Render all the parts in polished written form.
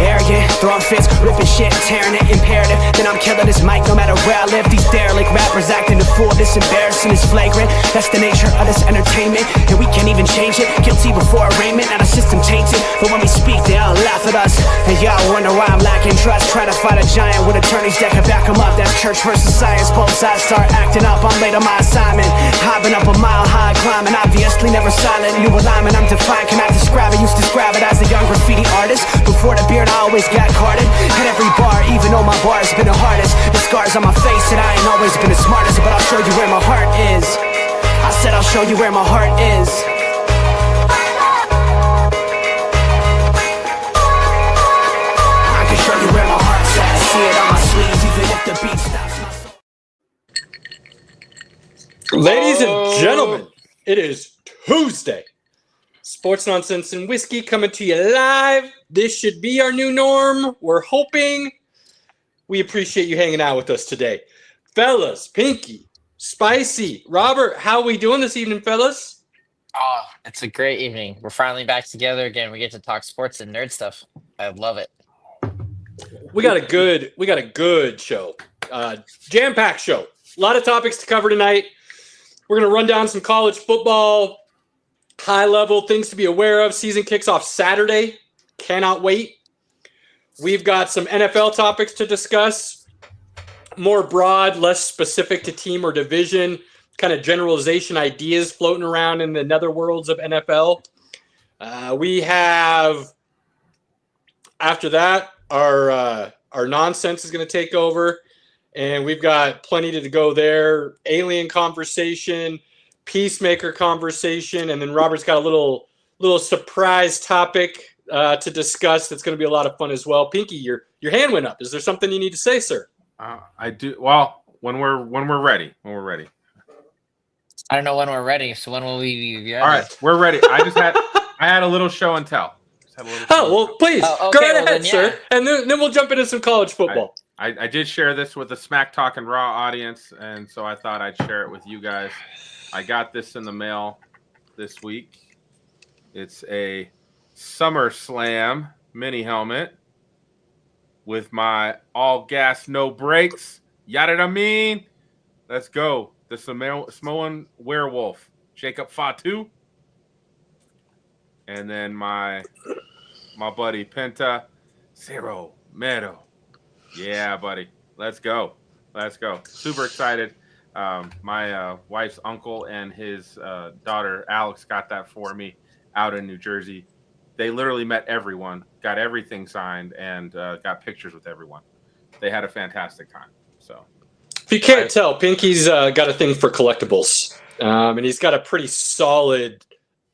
Arrogant, throwing fits, ripping shit, tearing it, imperative. Then I'm killing this mic no matter where I live. These derelict rappers acting a fool, this embarrassing is flagrant. That's the nature of this entertainment, and we can't even change it. Guilty before arraignment, now the system tainted. But when we speak, they all laugh at us. And y'all wonder why I'm lacking trust. Try to fight a giant with attorneys that can back them up. That's church versus science, both sides start acting up. I'm late on my assignment, hopping up a mile high, climbing, obviously never silent. New alignment, I'm defiant, cannot describe it. Used to describe it as a young graffiti artist. Before the beard, I always got carded. Hit every bar, even though my bar has been the hardest. The scars on my face, and I ain't always been the smartest. But I'll show you where my heart is. I said I'll show you where my heart is. I can show you where my heart's at. See it on my sleeves, even if the beat stops my soul. Ladies and gentlemen, it is Tuesday. Sports Nonsense and Whiskey coming to you live. This should be our new norm. We're hoping. We appreciate you hanging out with us today. Fellas, Pinky, Spicy, Robert, how are we doing this evening, fellas? Oh, it's a great evening. We're finally back together again. We get to talk sports and nerd stuff. I love it. We got a good show. Jam-packed show. A lot of topics to cover tonight. We're going to run down some college football, high-level things to be aware of. Season kicks off Saturday. Cannot wait. We've got some NFL topics to discuss. More broad, less specific to team or division, kind of generalization ideas floating around in the netherworlds of NFL. We have, after that, our nonsense is going to take over. And we've got plenty to go there. Alien conversation, Peacemaker conversation, and then Robert's got a little surprise topic to discuss. That's going to be a lot of fun as well. Pinky, your hand went up. Is there something you need to say, sir? I do. Well, when we're ready. When we're ready. I don't know when we're ready. So when will we be ready? All right, we're ready. I had a little show and tell. Please okay, go right ahead, then, yeah. sir. And then we'll jump into some college football. I did share this with the Smack Talk and Raw audience, and so I thought I'd share it with you guys. I got this in the mail this week. It's a SummerSlam mini helmet with my all gas, no brakes. Yada I mean. Let's go. The Samoan werewolf, Jacob Fatu. And then my buddy Penta Cero Mero. Yeah, buddy. Let's go. Super excited. My wife's uncle and his daughter, Alex, got that for me out in New Jersey. They literally met everyone, got everything signed, and got pictures with everyone. They had a fantastic time. So, if you can't tell, Pinky's got a thing for collectibles. And he's got a pretty solid,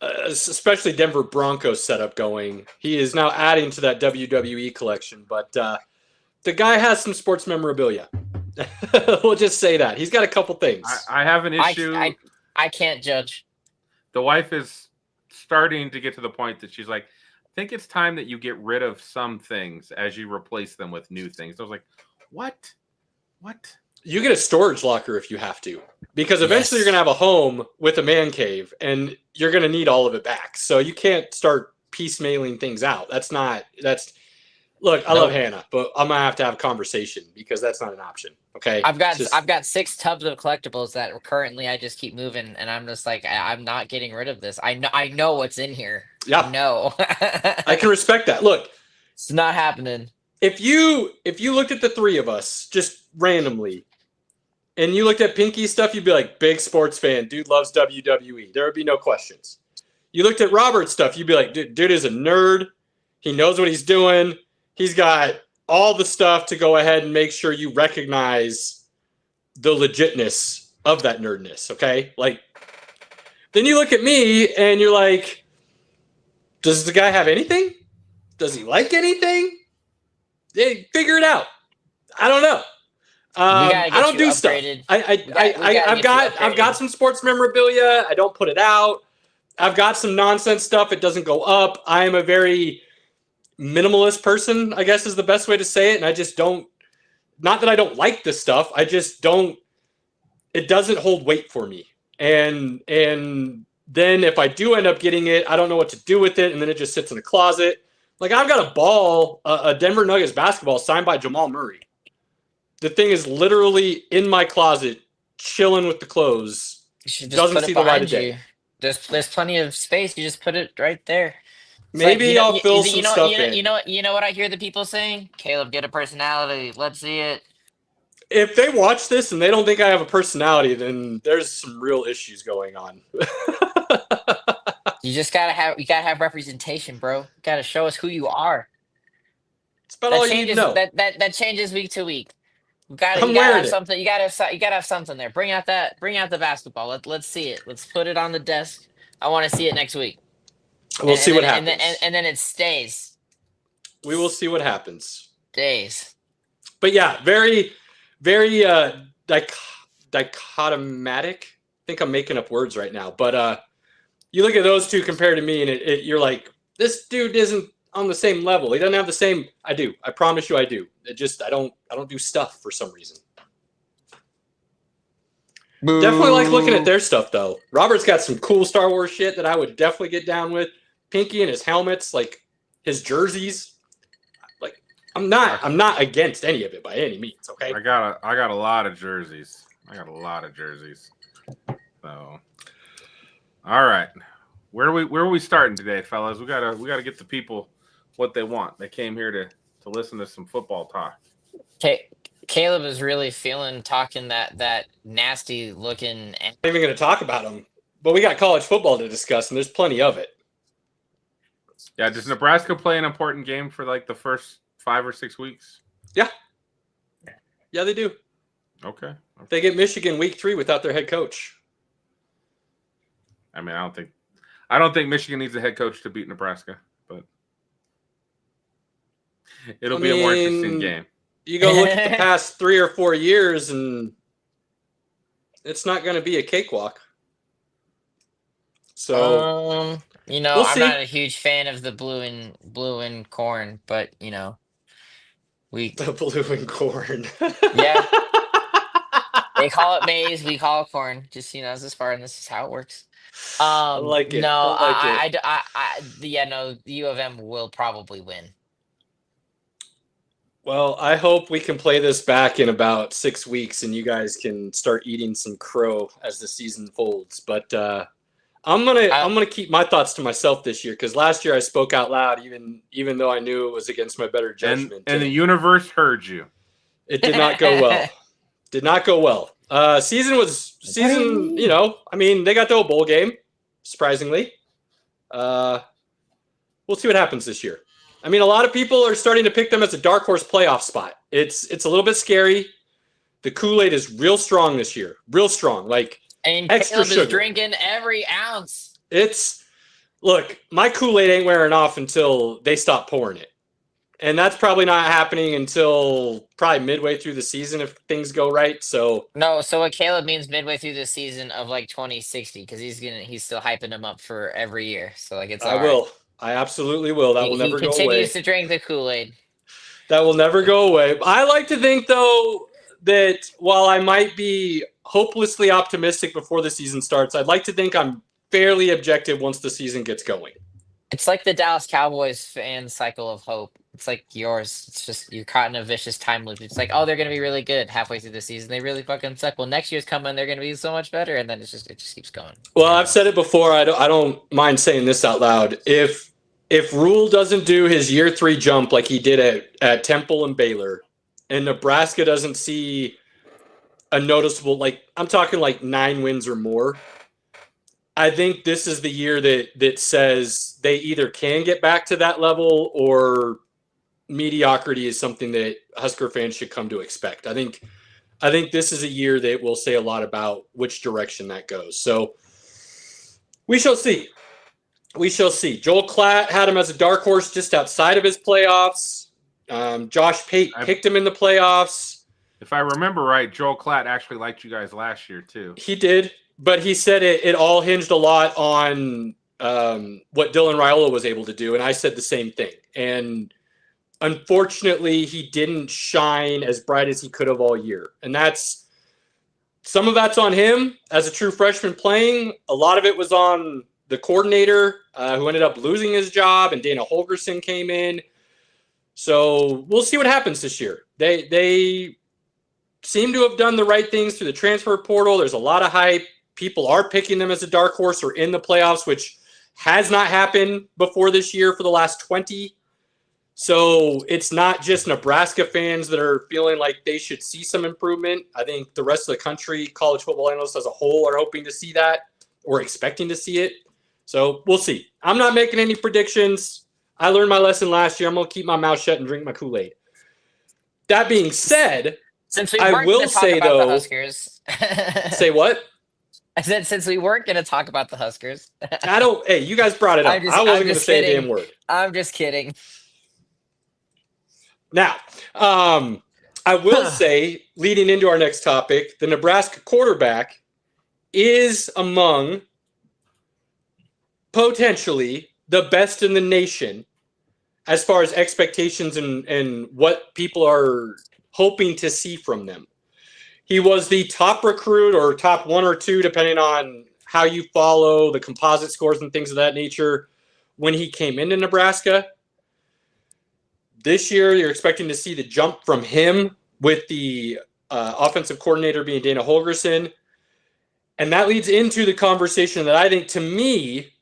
especially Denver Broncos setup going. He is now adding to that WWE collection, but the guy has some sports memorabilia. We'll just say that. He's got a couple things. I have an issue. I can't judge. The wife is starting to get to the point that she's like, I think it's time that you get rid of some things as you replace them with new things. I was like, what? You get a storage locker if you have to, because eventually you're going to have a home with a man cave and you're going to need all of it back. So you can't start piecemealing things out. Look, I love Hannah, but I'm going to have a conversation because that's not an option. Okay. I've got 6 tubs of collectibles that currently I just keep moving, and I'm just like, I'm not getting rid of this. I know what's in here. Yeah. No. I can respect that. Look, it's not happening. If you looked at the three of us just randomly and you looked at Pinky's stuff, you'd be like, big sports fan, dude loves WWE. There would be no questions. You looked at Robert's stuff, you'd be like, dude is a nerd. He knows what he's doing. He's got all the stuff to go ahead and make sure you recognize the legitness of that nerdness, okay? Like, then you look at me and you're like, does the guy have anything? Does he like anything? Hey, figure it out. I don't know. I don't do stuff. I've got some sports memorabilia. I don't put it out. I've got some nonsense stuff. It doesn't go up. I am a very minimalist person, I guess is the best way to say it. And I just don't, not that I don't like this stuff. I just don't, it doesn't hold weight for me. And then if I do end up getting it, I don't know what to do with it. And then it just sits in a closet. Like, I've got a ball, a Denver Nuggets basketball signed by Jamal Murray. The thing is literally in my closet, chilling with the clothes. You should just Doesn't put see it the light behind of day. you. There's plenty of space. You just put it right there. It's Maybe like, you know, I'll fill some you know, stuff you know, in. you know what I hear the people saying? Caleb, get a personality. Let's see it. If they watch this and they don't think I have a personality, then there's some real issues going on. You just gotta have representation, bro. You gotta show us who you are. It's about all That you need to changes. know. That changes week to week. You I'm gotta wearing have it. something. You gotta have something there. Bring out the basketball. Let's see it. Let's put it on the desk. I want to see it next week. We'll see what then, happens. And then it stays. We will see what happens. Stays. But yeah, very, very dichotomatic. I think I'm making up words right now. But you look at those two compared to me, and you're like, this dude isn't on the same level. He doesn't have the same. I do. I promise you, I do. I don't do stuff for some reason. Definitely like looking at their stuff though. Robert's got some cool Star Wars shit that I would definitely get down with. Pinky and his helmets, like his jerseys. Like I'm not against any of it by any means. Okay. I got a lot of jerseys. So, all right, where are we starting today, fellas? We gotta get the people what they want. They came here to listen to some football talk. Okay. Caleb is really talking that nasty looking. I'm not even going to talk about them, but we got college football to discuss, and there's plenty of it. Yeah, does Nebraska play an important game for like the first 5 or 6 weeks? Yeah, they do. Okay. They get Michigan week 3 without their head coach. I mean, I don't think Michigan needs a head coach to beat Nebraska, but it'll be a more interesting game. You go look at the past 3 or 4 years, and it's not going to be a cakewalk. So, you know, we'll I'm see. not a huge fan of the blue and corn, but you know, the blue and corn. Yeah, they call it maize, we call it corn. Just as far, and this is how it works. I like it. No, I like it. No, the U of M will probably win. Well, I hope we can play this back in about 6 weeks, and you guys can start eating some crow as the season folds. But I'm gonna keep my thoughts to myself this year, because last year I spoke out loud, even though I knew it was against my better judgment. And the universe heard you. It did not go well. Did not go well. Season. You know, I mean, they got to a bowl game, surprisingly. We'll see what happens this year. I mean, a lot of people are starting to pick them as a dark horse playoff spot. It's a little bit scary. The Kool-Aid is real strong this year. Real strong. Like, and extra Caleb sugar. is drinking every ounce. Look, my Kool-Aid ain't wearing off until they stop pouring it. And that's probably not happening until probably midway through the season if things go right. So what Caleb means midway through the season of like 2060, because he's still hyping them up for every year. So like it's all I will. I absolutely will. That will never go away. He continues to drink the Kool-Aid. That will never go away. I like to think, though, that while I might be hopelessly optimistic before the season starts, I'd like to think I'm fairly objective once the season gets going. It's like the Dallas Cowboys fan cycle of hope. It's like yours. It's just you're caught in a vicious time loop. It's like, oh, they're going to be really good halfway through the season. They really fucking suck. Well, next year's coming, they're going to be so much better, and then it just keeps going. Well, I've said it before. I don't mind saying this out loud. If Rule doesn't do his year 3 jump like he did at Temple and Baylor, and Nebraska doesn't see a noticeable, like I'm talking like 9 wins or more, I think this is the year that says they either can get back to that level or mediocrity is something that Husker fans should come to expect. I think this is a year that will say a lot about which direction that goes. So we shall see. We shall see. Joel Klatt had him as a dark horse just outside of his playoffs. Josh Pate picked him in the playoffs. If I remember right, Joel Klatt actually liked you guys last year too. He did, but he said it all hinged a lot on what Dylan Raiola was able to do, and I said the same thing. And unfortunately, he didn't shine as bright as he could have all year. And some of that's on him as a true freshman playing. A lot of it was on the coordinator who ended up losing his job, and Dana Holgerson came in. So we'll see what happens this year. They seem to have done the right things through the transfer portal. There's a lot of hype. People are picking them as a dark horse or in the playoffs, which has not happened before this year for the last 20. So it's not just Nebraska fans that are feeling like they should see some improvement. I think the rest of the country, college football analysts as a whole, are hoping to see that or expecting to see it. So we'll see. I'm not making any predictions. I learned my lesson last year. I'm going to keep my mouth shut and drink my Kool-Aid. That being said, Since we I weren't will gonna talk say, about though- the Huskers. say what? I said since we weren't going to talk about the Huskers. Hey, you guys brought it up. I'm just- I wasn't I'm going to just say a kidding. damn word. I'm just kidding. Now, I will say, leading into our next topic, the Nebraska quarterback is among potentially the best in the nation as far as expectations and what people are hoping to see from them. He was the top recruit or top 1 or 2, depending on how you follow the composite scores and things of that nature, when he came into Nebraska. This year, you're expecting to see the jump from him with the offensive coordinator being Dana Holgerson. And that leads into the conversation that I think, to me,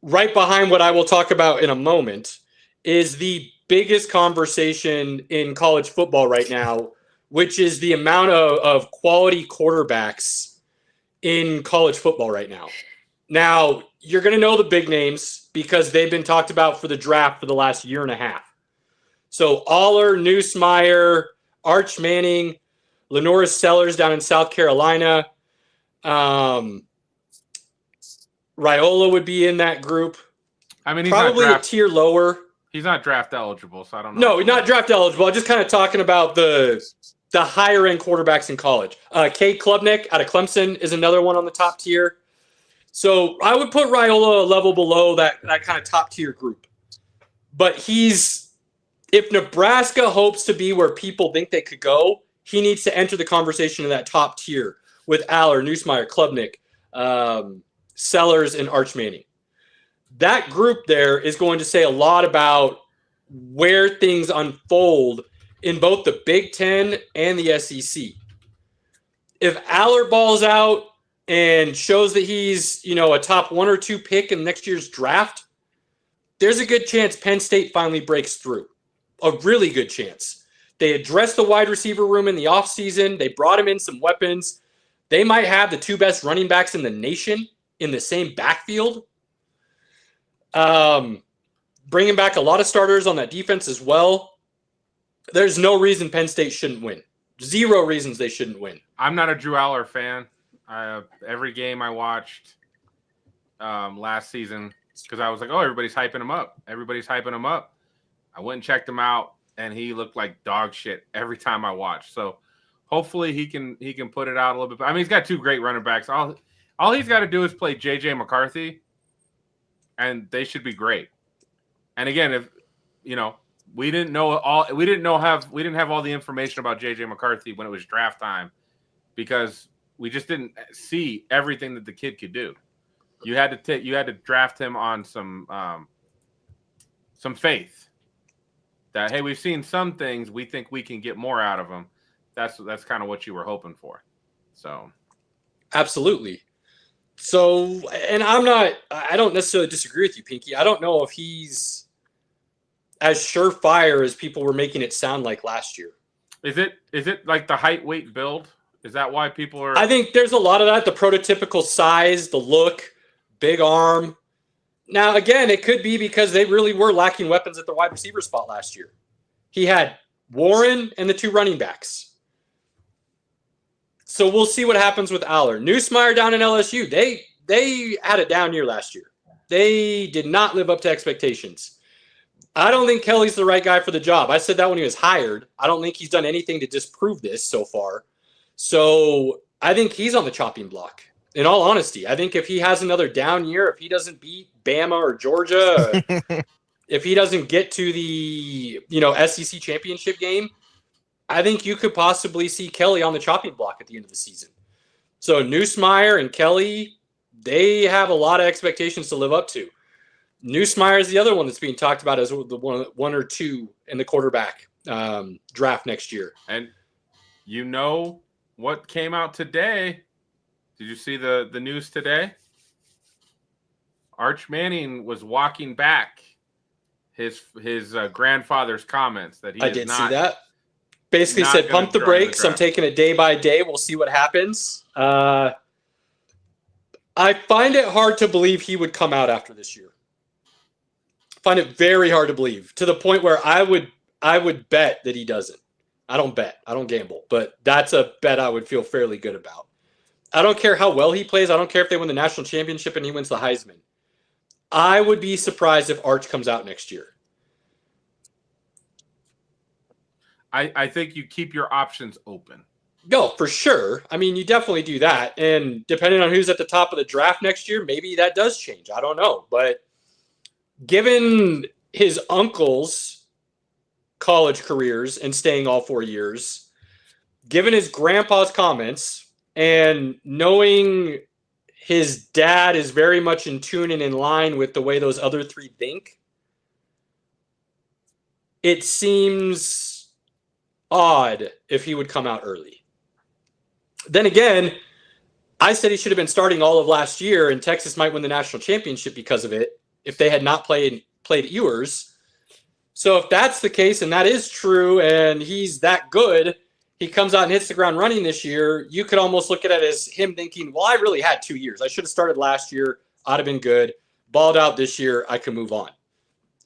right behind what I will talk about in a moment, is the biggest conversation in college football right now, which is the amount of quality quarterbacks in college football right now. Now, you're going to know the big names because they've been talked about for the draft for the last year and a half. So Aller, Nussmeier, Arch Manning, Lenora Sellers down in South Carolina. Raiola would be in that group. I mean, he's Probably not a tier lower. He's not draft eligible, so I don't know. No, not draft eligible. I'm just kind of talking about the higher end quarterbacks in college. Cade Klubnik out of Clemson is another one on the top tier. So I would put Raiola a level below that kind of top tier group. But if Nebraska hopes to be where people think they could go, he needs to enter the conversation in that top tier with Aller, Nussmeier, Klubnik, Sellers, and Arch Manning. That group there is going to say a lot about where things unfold in both the Big Ten and the SEC. If Aller balls out and shows that he's, a top 1 or 2 pick in next year's draft, there's a good chance Penn State finally breaks through. A really good chance. They addressed the wide receiver room in the offseason. They brought him in some weapons. They might have the 2 best running backs in the nation in the same backfield. Bringing back a lot of starters on that defense as well. There's no reason Penn State shouldn't win. 0 reasons they shouldn't win. I'm not a Drew Aller fan. Every game I watched last season, because I was like, oh, everybody's hyping him up. I went and checked him out, and he looked like dog shit every time I watched. So hopefully he can put it out a little bit. I mean, he's got 2 great running backs. All he's got to do is play J.J. McCarthy, and they should be great. And again, if we didn't have all the information about J.J. McCarthy when it was draft time, because we just didn't see everything that the kid could do. You had to draft him on some faith that, hey, we've seen some things, we think we can get more out of him. That's kind of what you were hoping for. So Absolutely. So, and I don't necessarily disagree with you, Pinky. I don't know if he's as surefire as people were making it sound like last year. Is it like the height, weight, build? Is that why people are? I think there's a lot of that. The prototypical size, the look, big arm. Now, again, it could be because they really were lacking weapons at the wide receiver spot last year. He had Warren and the 2 running backs. So we'll see what happens with Aller. Nussmeier down in LSU, they had a down year last year. They did not live up to expectations. I don't think Kelly's the right guy for the job. I said that when he was hired. I don't think he's done anything to disprove this so far. So I think he's on the chopping block. In all honesty, I think if he has another down year, if he doesn't beat Bama or Georgia, if he doesn't get to the SEC championship game, I think you could possibly see Kelly on the chopping block at the end of the season. So Nussmeier and Kelly, they have a lot of expectations to live up to. Nussmeier is the other one that's being talked about as the one or two in the quarterback draft next year. And you know what came out today? Did you see the news today? Arch Manning was walking back his grandfather's comments that he I is did not, see that. Basically not said, gonna pump the join brakes. I'm draft. taking it day by day. We'll see what happens. I find it hard to believe he would come out after this year. Find it very hard to believe, to the point where I would bet that he doesn't. I don't bet. I don't gamble. But that's a bet I would feel fairly good about. I don't care how well he plays. I don't care if they win the national championship and he wins the Heisman. I would be surprised if Arch comes out next year. I think you keep your options open. No, for sure. I mean, you definitely do that. And depending on who's at the top of the draft next year, maybe that does change. I don't know. But given his uncle's college careers and staying all 4 years, given his grandpa's comments, and knowing his dad is very much in tune and in line with the way those other three think, it seems odd if he would come out early. Then again, I said he should have been starting all of last year, and Texas might win the national championship because of it if they had not played Ewers. So if that's the case, and that is true, and he's that good, he comes out and hits the ground running this year, you could almost look at it as him thinking, well, I really had 2 years. I should have started last year. I'd have been good. Balled out this year. I can move on.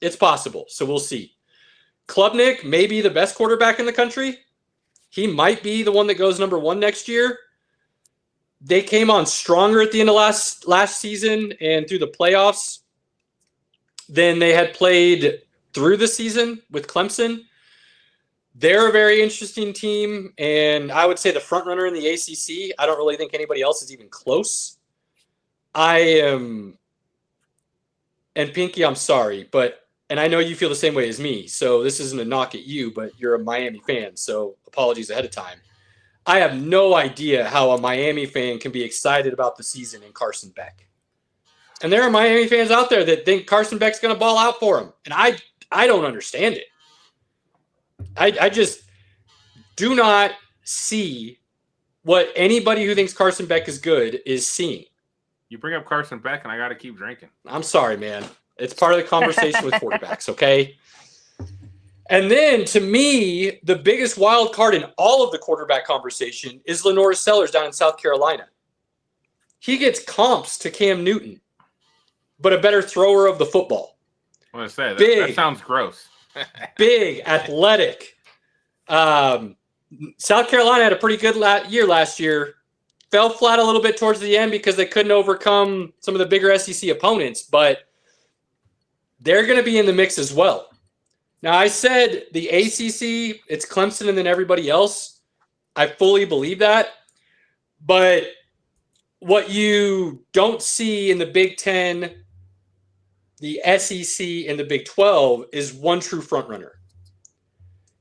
It's possible. So we'll see. Klubnik may be the best quarterback in the country. He might be the one that goes number one next year. They came on stronger at the end of last season and through the playoffs than they had played through the season with Clemson. They're a very interesting team, and I would say the front runner in the ACC. I don't really think anybody else is even close. And Pinky, I'm sorry, and I know you feel the same way as me, so this isn't a knock at you, but you're a Miami fan, so apologies ahead of time. I have no idea how a Miami fan can be excited about the season in Carson Beck. And there are Miami fans out there that think Carson Beck's going to ball out for him, and I don't understand it. I just do not see what anybody who thinks Carson Beck is good is seeing. You bring up Carson Beck, and I got to keep drinking. I'm sorry, man. It's part of the conversation with quarterbacks, okay? And then, to me, the biggest wild card in all of the quarterback conversation is Lenore Sellers down in South Carolina. He gets comps to Cam Newton, but a better thrower of the football. I want to say, Big. that sounds gross. Big, athletic. South Carolina had a pretty good year last year. Fell flat a little bit towards the end because they couldn't overcome some of the bigger SEC opponents, but they're going to be in the mix as well. Now, I said the ACC, it's Clemson and then everybody else. I fully believe that. But what you don't see in the Big Ten, the SEC, and the Big 12 is one true frontrunner.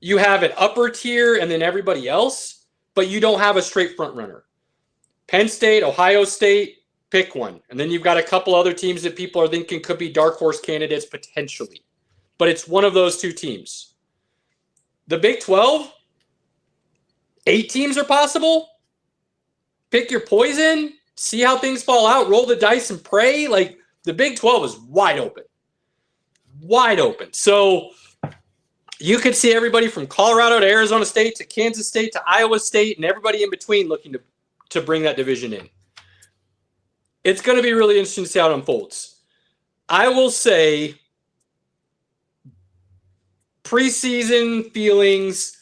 You have an upper tier and then everybody else, but you don't have a straight frontrunner. Penn State, Ohio State, pick one. And then you've got a couple other teams that people are thinking could be dark horse candidates potentially. But it's one of those two teams. The Big 12, 8 teams are possible. Pick your poison. See how things fall out. Roll the dice and pray. Like, the Big 12 is wide open. Wide open. So you could see everybody from Colorado to Arizona State to Kansas State to Iowa State and everybody in between looking to bring that division in. It's going to be really interesting to see how it unfolds. I will say preseason feelings,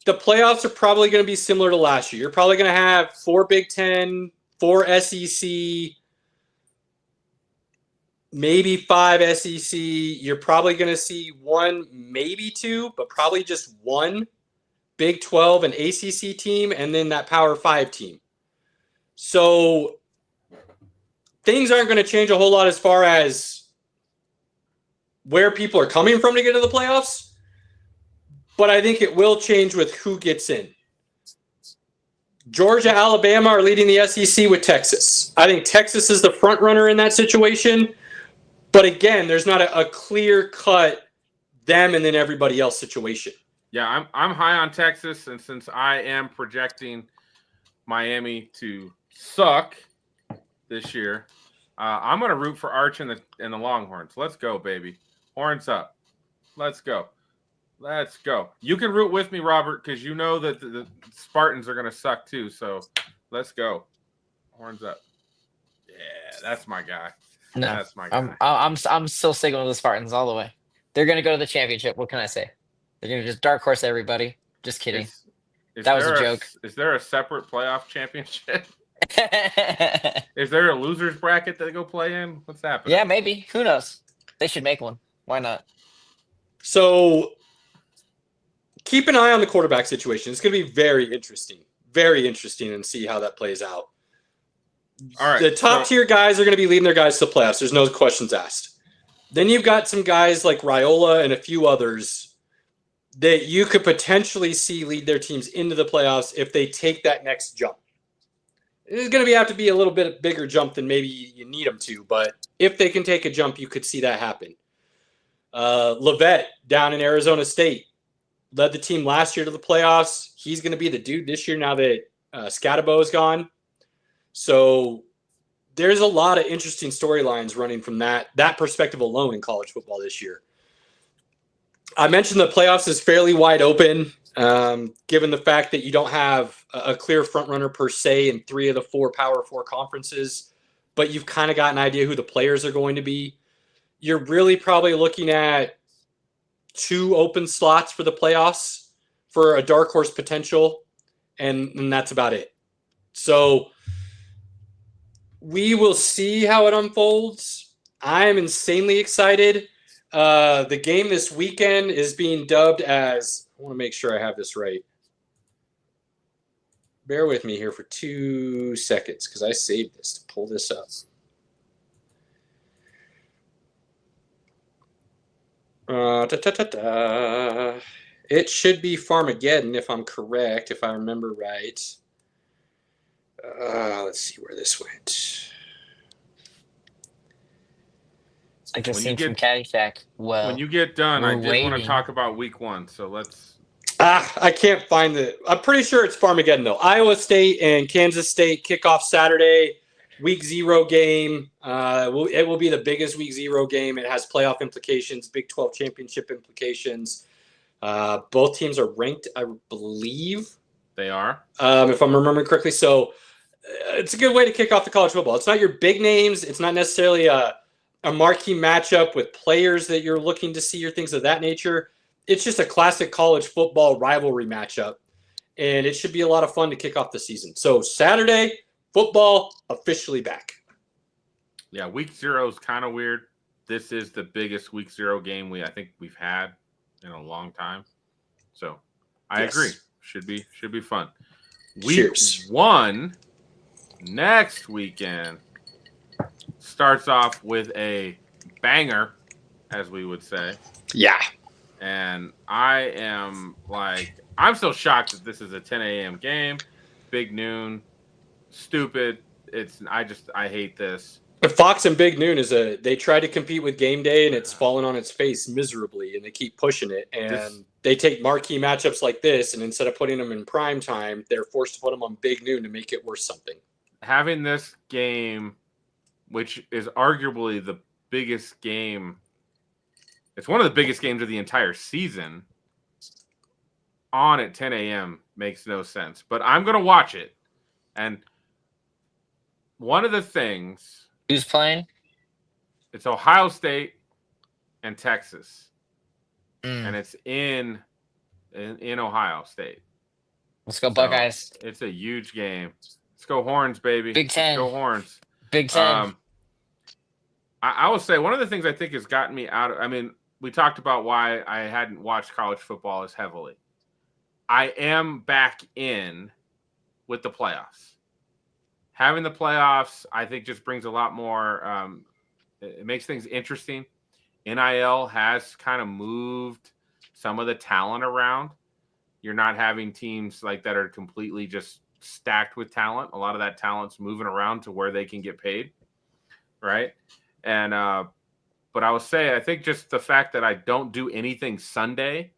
the playoffs are probably going to be similar to last year. You're probably going to have 4 Big Ten, 4 SEC, maybe 5 SEC. You're probably going to see 1, maybe 2, but probably just 1 Big 12 and ACC team, and then that Power 5 team. So things aren't going to change a whole lot as far as where people are coming from to get to the playoffs, but I think it will change with who gets in. Georgia, Alabama are leading the SEC with Texas. I think Texas is the front runner in that situation. But again, there's not a clear cut them and then everybody else situation. Yeah, I'm high on Texas, and since I am projecting Miami to suck this year, I'm going to root for Arch and the Longhorns. Let's go, baby. Horns up. Let's go. Let's go. You can root with me, Robert, because you know that the Spartans are going to suck too. So let's go. Horns up. Yeah, that's my guy. No, That's my guy. I'm still sticking with the Spartans all the way. They're gonna go to the championship. What can I say? They're gonna just dark horse everybody. Just kidding. That was a joke. Is there a separate playoff championship? Is there a losers bracket that they go play in? What's happening? Yeah, maybe. Who knows? They should make one. Why not? So keep an eye on the quarterback situation. It's going to be very interesting, and see how that plays out. All right. The top tier guys are going to be leading their guys to the playoffs. There's no questions asked. Then you've got some guys like Raiola and a few others that you could potentially see lead their teams into the playoffs if they take that next jump. It's going to have to be a little bit bigger jump than maybe you need them to, but if they can take a jump, you could see that happen. Levette down in Arizona State led the team last year to the playoffs. He's going to be the dude this year now that Scatabo is gone. So there's a lot of interesting storylines running from that perspective alone in college football this year. I mentioned the playoffs is fairly wide open, given the fact that you don't have a clear front runner per se in 3 of the 4 Power 4 conferences, but you've kind of got an idea who the players are going to be. You're really probably looking at 2 open slots for the playoffs for a dark horse potential, and that's about it. So we will see how it unfolds. I am insanely excited. The game this weekend is being dubbed as, I want to make sure I have this right. Bear with me here for 2 seconds because I saved this to pull this up. It should be Farmageddon if I'm correct, if I remember right. Let's see where this went. Like a scene from Caddyshack. Well, when you get done, I did want to waiting. talk about week 1. So let's. I can't find the. I'm pretty sure it's Farmageddon though. Iowa State and Kansas State kickoff Saturday. Week 0 game. It will be the biggest week 0 game. It has playoff implications, Big 12 championship implications. Both teams are ranked, I believe. They are. If I'm remembering correctly. So it's a good way to kick off the college football. It's not your big names. It's not necessarily a marquee matchup with players that you're looking to see or things of that nature. It's just a classic college football rivalry matchup. And it should be a lot of fun to kick off the season. So Saturday, football officially back. Yeah, week 0 is kind of weird. This is the biggest week 0 game I think we've had in a long time. So I agree. Should be fun. Week 1 next weekend starts off with a banger, as we would say. Yeah. And I'm still shocked that this is a 10 a.m. game. Big noon. Stupid. I hate this. Fox and Big Noon they try to compete with Game Day and it's fallen on its face miserably and they keep pushing it. And they take marquee matchups like this and instead of putting them in prime time, they're forced to put them on Big Noon to make it worth something. Having this game, which is arguably the biggest game, it's one of the biggest games of the entire season, on at 10 a.m. makes no sense. But I'm going to watch it. And one of the things... Who's playing? It's Ohio State and Texas. Mm. And it's in Ohio State. Let's go Buckeyes. So it's a huge game. Let's go Horns, baby. Big Ten. Let's go Horns. Big Ten. I will say one of the things I think has gotten me out of, we talked about why I hadn't watched college football as heavily. I am back in with the playoffs. Having the playoffs, I think, just brings a lot more. It makes things interesting. NIL has kind of moved some of the talent around. You're not having teams like that are completely just stacked with talent. A lot of that talent's moving around to where they can get paid, right? And but I will say, I think just the fact that I don't do anything Sunday,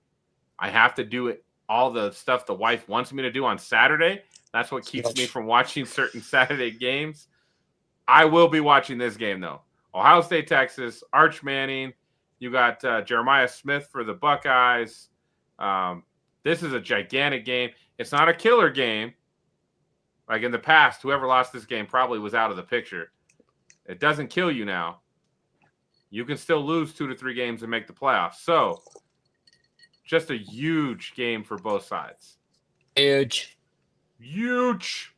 I have to do it all the stuff the wife wants me to do on Saturday. That's what keeps me from watching certain Saturday games. I will be watching this game though. Ohio State, Texas, Arch Manning. You got Jeremiah Smith for the Buckeyes. This is a gigantic game. It's not a killer game. Like in the past, whoever lost this game probably was out of the picture. It doesn't kill you now. You can still lose 2 to 3 games and make the playoffs. So, just a huge game for both sides. Huge. Huge.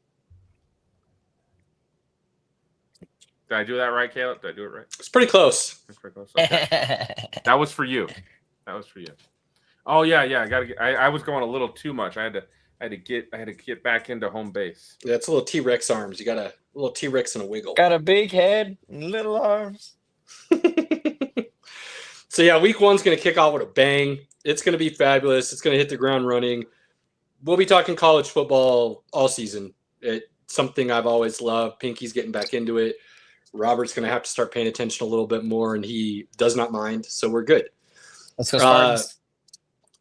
Did I do that right, Caleb? Did I do it right? It's pretty close. That's pretty close. Okay. That was for you. That was for you. Oh yeah. I was going a little too much. I had to get back into home base. Yeah, it's a little T-Rex arms. You got a little T-Rex and a wiggle. Got a big head and little arms. So yeah, week 1's going to kick off with a bang. It's going to be fabulous. It's going to hit the ground running. We'll be talking college football all season. It's something I've always loved. Pinky's getting back into it. Robert's going to have to start paying attention a little bit more, and he does not mind, so we're good. Let's go Spartans.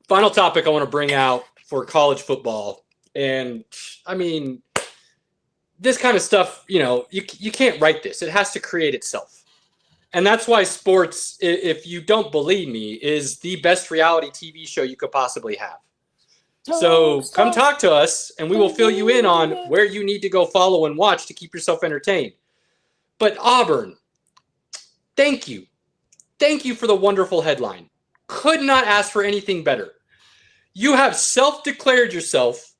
Final topic I want to bring out for college football. And, I mean, this kind of stuff, you can't write this. It has to create itself. And that's why sports, if you don't believe me, is the best reality TV show you could possibly have. So come talk to us, and we will fill you in on where you need to go follow and watch to keep yourself entertained. But Auburn, thank you. Thank you for the wonderful headline. Could not ask for anything better. You have self-declared yourself.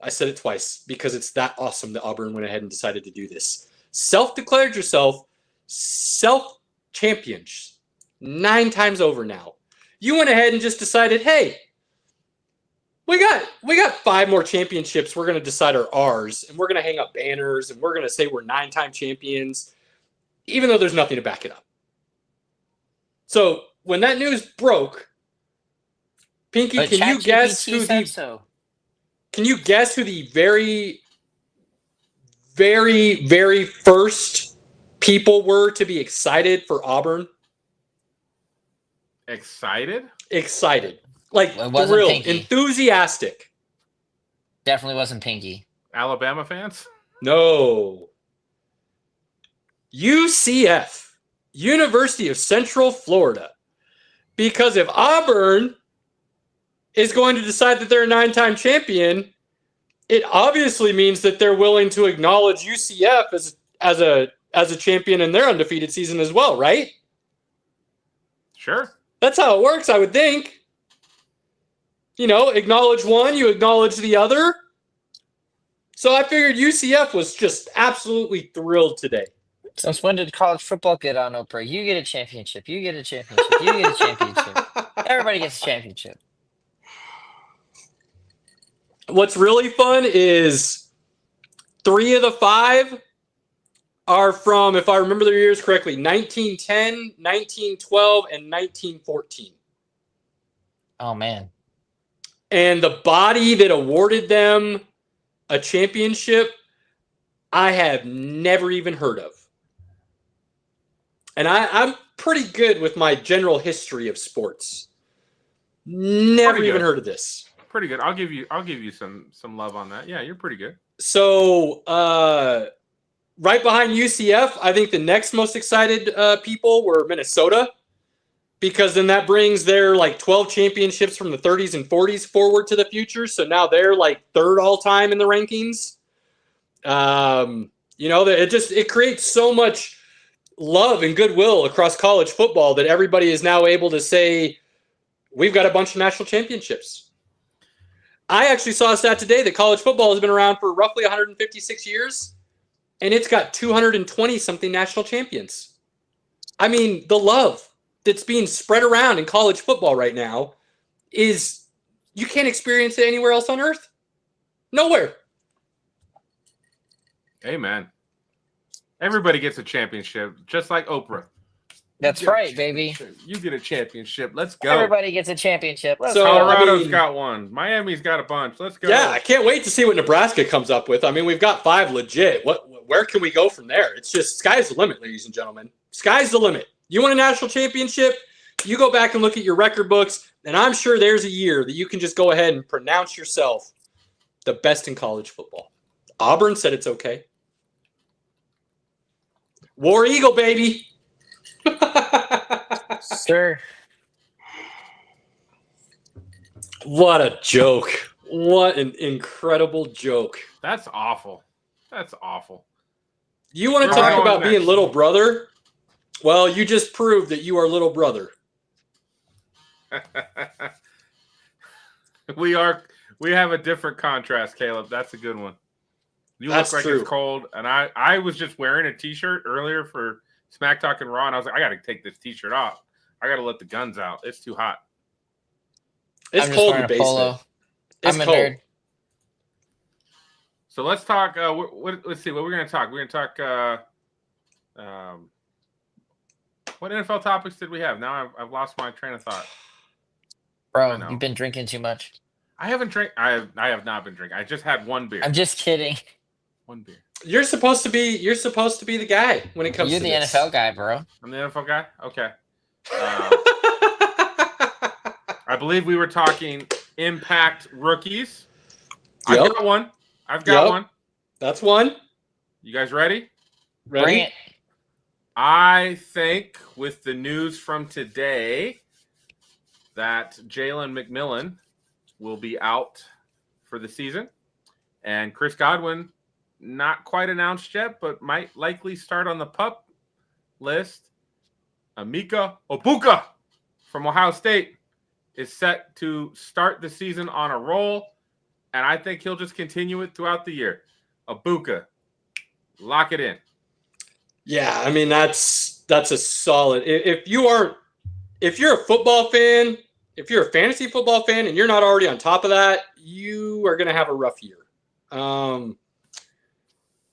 I said it twice because it's that awesome that Auburn went ahead and decided to do this. Self-declared yourself self-champions 9 times over now. You went ahead and just decided, hey, we got 5 more championships we're going to decide are ours, and we're going to hang up banners, and we're going to say we're 9-time champions, even though there's nothing to back it up. So when that news broke, Pinky, But can you guess ChatGPT who said the so. Can you guess who the very, very, very first people were to be excited for Auburn? Excited? Excited. Like It wasn't thrilled, Pinky. enthusiastic. Definitely wasn't Pinky. Alabama fans? No. UCF, University of Central Florida. Because if Auburn is going to decide that they're a 9-time champion, it obviously means that they're willing to acknowledge UCF as a champion in their undefeated season as well, right? Sure. That's how it works, I would think. Acknowledge one, you acknowledge the other. So I figured UCF was just absolutely thrilled today. Since when did college football get on Oprah? You get a championship. You get a championship. You get a championship. Everybody gets a championship. What's really fun is 3 of the 5 are from, if I remember their years correctly, 1910, 1912, and 1914. Oh, man. And the body that awarded them a championship, I have never even heard of. And I'm pretty good with my general history of sports. Never even heard of this. Pretty good. I'll give you some love on that. Yeah, you're pretty good. So right behind UCF, I think the next most excited people were Minnesota, because then that brings their 12 championships from the 30s and 40s forward to the future. So now they're 3rd all time in the rankings. It creates so much love and goodwill across college football that everybody is now able to say, we've got a bunch of national championships. I actually saw a stat today that college football has been around for roughly 156 years, and it's got 220-something national champions. I mean, the love that's being spread around in college football right now is, you can't experience it anywhere else on earth. Nowhere. Amen. Everybody gets a championship, just like Oprah. That's You get a right, baby. championship. You get a championship. Let's go. Everybody gets a championship. Let's So, go. Colorado's got one. Miami's got a bunch. Let's go. Yeah, I can't wait to see what Nebraska comes up with. I mean, we've got 5 legit. Where can we go from there? It's just sky's the limit, ladies and gentlemen. Sky's the limit. You want a national championship? You go back and look at your record books, and I'm sure there's a year that you can just go ahead and pronounce yourself the best in college football. Auburn said it's okay. War Eagle, baby. Sir. What a joke. What an incredible joke. That's awful. That's awful. You want to Where am I talk going about being next? little brother? Well, you just proved that you are little brother. We have a different contrast, Caleb. That's a good one. You That's look like true. it's cold, and I was just wearing a t-shirt earlier for Smack Talk and Raw, and I was like, I got to take this t-shirt off. I got to let the guns out. It's too hot. It's I'm just cold in wearing the a basement. polo. It's I'm a cold. nerd. So let's talk. Let's see what we're going to talk. We're going to talk. What NFL topics did we have? Now I've lost my train of thought. I Bro, know. you've been drinking too much. I haven't drank. I have not been drinking. I just had one beer. I'm just kidding. One beer. You're supposed to be the guy when it comes You're to the this. NFL guy, bro. I'm the NFL guy. Okay. I believe we were talking impact rookies. Yep. I've got one. I've got Yep. one. That's one. You guys ready? Bring Ready? it. I think with the news from today that Jalen McMillan will be out for the season, and Chris Godwin not quite announced yet, but might likely start on the PUP list. Emeka Egbuka from Ohio State is set to start the season on a roll, and I think he'll just continue it throughout the year. Egbuka, lock it in. Yeah, I mean that's a solid. If you're a football fan, if you're a fantasy football fan, and you're not already on top of that, you are going to have a rough year.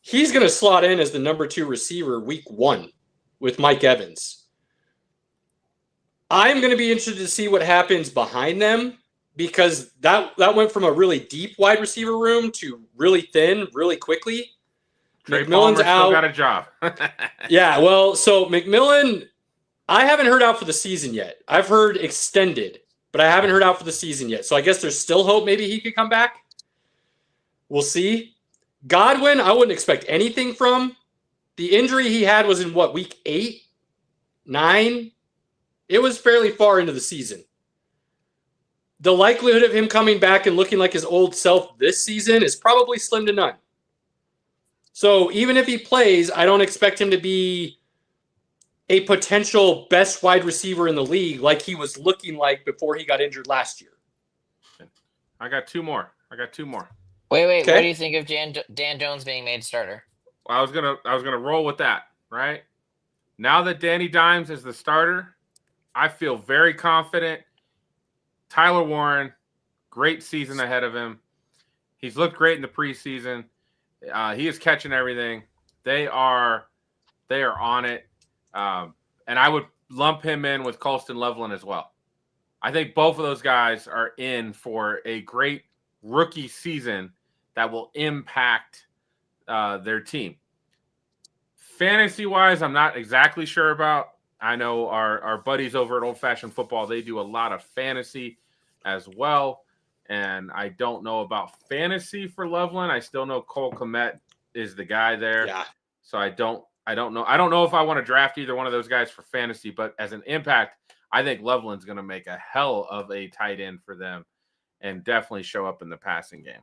He's going to slot in as the number 2 receiver week 1 with Mike Evans. I'm going to be interested to see what happens behind them because that went from a really deep wide receiver room to really thin really quickly. Trey McMillan's Palmer out. still got a job. Yeah, well, so McMillan, I haven't heard out for the season yet. I've heard extended, but I haven't heard out for the season yet. So I guess there's still hope maybe he could come back. We'll see. Godwin, I wouldn't expect anything from. The injury he had was in what, week 8, 9? It was fairly far into the season. The likelihood of him coming back and looking like his old self this season is probably slim to none. So even if he plays, I don't expect him to be a potential best wide receiver in the league like he was looking like before he got injured last year. I got two more. Wait. Okay. What do you think of Dan Jones being made starter? I was gonna roll with that, right? Now that Danny Dimes is the starter, I feel very confident. Tyler Warren, great season ahead of him. He's looked great in the preseason. He is catching everything. They are on it. And I would lump him in with Colston Loveland as well. I think both of those guys are in for a great rookie season that will impact their team. Fantasy-wise, I'm not exactly sure about. I know our buddies over at Old Fashioned Football, they do a lot of fantasy as well. And I don't know about fantasy for Loveland. I still know Cole Kmet is the guy there. Yeah. So I don't know. I don't know if I want to draft either one of those guys for fantasy, but as an impact, I think Loveland's going to make a hell of a tight end for them and definitely show up in the passing game.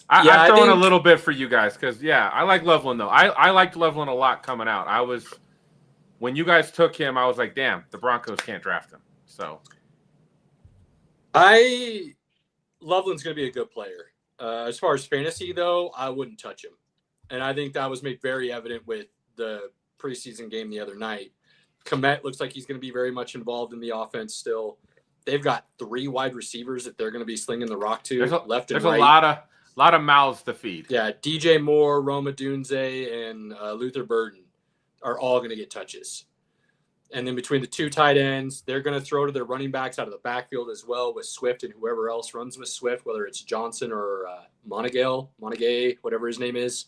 I'm throwing a little bit for you guys because, I like Loveland, though. I liked Loveland a lot coming out. When you guys took him, I was like, damn, the Broncos can't draft him. So Loveland's going to be a good player. As far as fantasy, though, I wouldn't touch him. And I think that was made very evident with the preseason game the other night. Kmet looks like he's going to be very much involved in the offense still. They've got 3 wide receivers that they're going to be slinging the rock to left and right. There's a lot of mouths to feed. Yeah, DJ Moore, Roma Dunze, and Luther Burden. are all going to get touches. And then between the 2 tight ends, they're going to throw to their running backs out of the backfield as well with Swift and whoever else runs with Swift, whether it's Johnson or Montague, whatever his name is.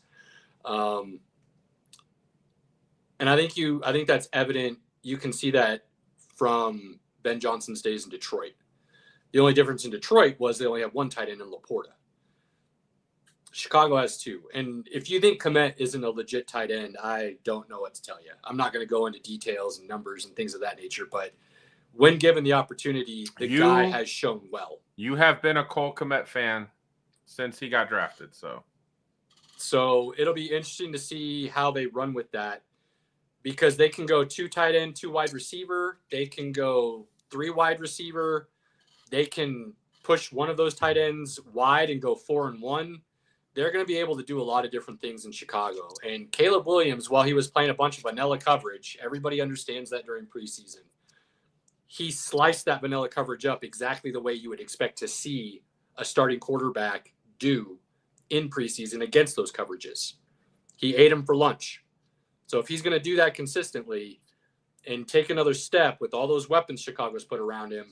And I think that's evident. You can see that from Ben Johnson's days in Detroit. The only difference in Detroit was they only have 1 tight end in Laporta. Chicago has 2. And if you think Kmet isn't a legit tight end, I don't know what to tell you. I'm not going to go into details and numbers and things of that nature, but when given the opportunity, the guy has shown well. You have been a Cole Kmet fan since he got drafted, so it'll be interesting to see how they run with that, because they can go 2 tight end, 2 wide receiver. They can go 3 wide receiver. They can push one of those tight ends wide and go 4 and 1. They're going to be able to do a lot of different things in Chicago. And Caleb Williams, while he was playing a bunch of vanilla coverage, everybody understands that during preseason, he sliced that vanilla coverage up exactly the way you would expect to see a starting quarterback do in preseason against those coverages. He ate them for lunch. So if he's going to do that consistently and take another step with all those weapons Chicago's put around him,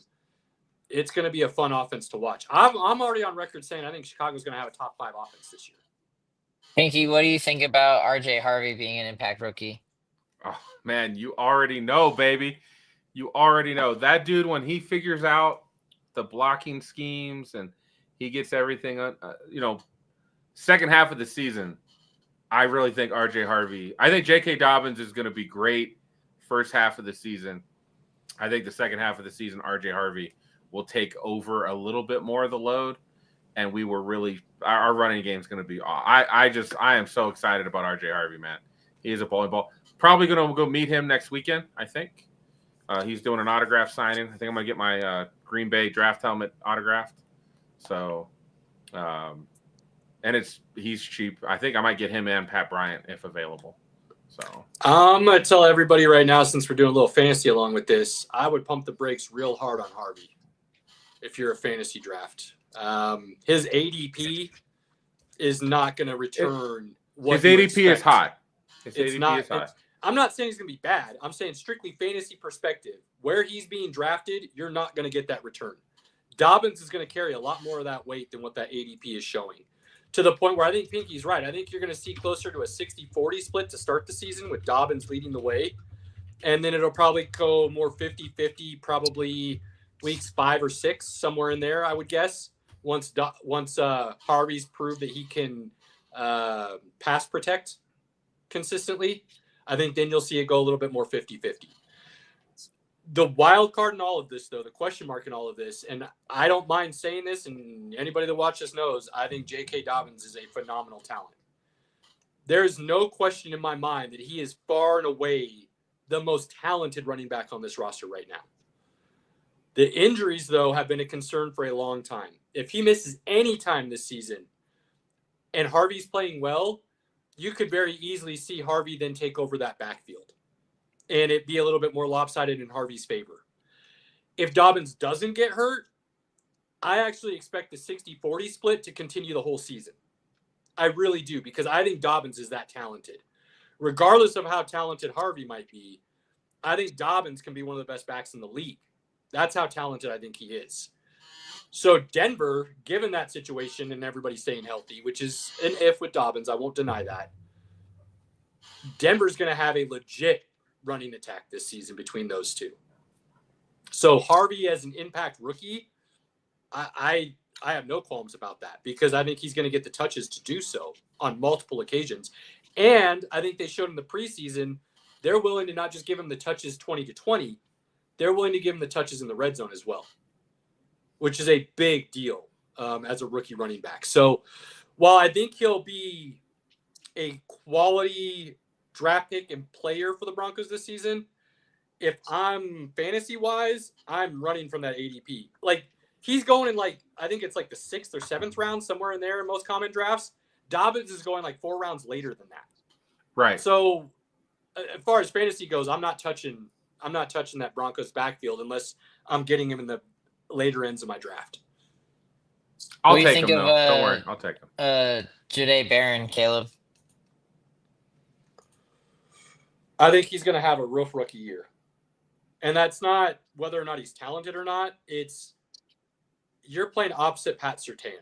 it's going to be a fun offense to watch. I'm already on record saying I think Chicago's going to have a top 5 offense this year. Pinky, what do you think about RJ Harvey being an impact rookie? Oh, man, you already know, baby. You already know. That dude, when he figures out the blocking schemes and he gets everything, second half of the season, I really think RJ Harvey, I think J.K. Dobbins is going to be great first half of the season. I think the second half of the season, RJ Harvey will take over a little bit more of the load, and our running game is going to be. I am so excited about RJ Harvey, man. He is a bowling ball. Probably going to go meet him next weekend. I think he's doing an autograph signing. I think I'm going to get my Green Bay draft helmet autographed. So, and he's cheap. I think I might get him and Pat Bryant if available. So I'm going to tell everybody right now, since we're doing a little fantasy along with this, I would pump the brakes real hard on Harvey. If you're a fantasy draft, his ADP is not going to return. His ADP is hot. I'm not saying he's going to be bad. I'm saying strictly fantasy perspective, where he's being drafted, you're not going to get that return. Dobbins is going to carry a lot more of that weight than what that ADP is showing, to the point where I think Pinky's right. I think you're going to see closer to a 60-40 split to start the season with Dobbins leading the way. And then it'll probably go more 50-50, probably weeks 5 or 6, somewhere in there, I would guess. Once Harvey's proved that he can pass protect consistently, I think then you'll see it go a little bit more 50-50. The wild card in all of this, though, the question mark in all of this, and I don't mind saying this, and anybody that watches knows, I think J.K. Dobbins is a phenomenal talent. There is no question in my mind that he is far and away the most talented running back on this roster right now. The injuries, though, have been a concern for a long time. If he misses any time this season and Harvey's playing well, you could very easily see Harvey then take over that backfield and it be a little bit more lopsided in Harvey's favor. If Dobbins doesn't get hurt, I actually expect the 60-40 split to continue the whole season. I really do, because I think Dobbins is that talented. Regardless of how talented Harvey might be, I think Dobbins can be one of the best backs in the league. That's how talented I think he is. So Denver, given that situation and everybody staying healthy, which is an if with Dobbins, I won't deny that, Denver's going to have a legit running attack this season between those two. So Harvey as an impact rookie, I have no qualms about that, because I think he's going to get the touches to do so on multiple occasions. And I think they showed in the preseason, they're willing to not just give him the touches 20-20, they're willing to give him the touches in the red zone as well, which is a big deal as a rookie running back. So while I think he'll be a quality draft pick and player for the Broncos this season, if I'm fantasy-wise, I'm running from that ADP. Like, he's going in, I think it's the 6th or 7th round, somewhere in there in most common drafts. Dobbins is going 4 rounds later than that. Right. So as far as fantasy goes, I'm not touching that Broncos backfield unless I'm getting him in the later ends of my draft. I'll take him, though. Don't worry. I'll take him. Jahdae Barron, Caleb. I think he's going to have a rough rookie year. And that's not whether or not he's talented or not. It's you're playing opposite Pat Surtain.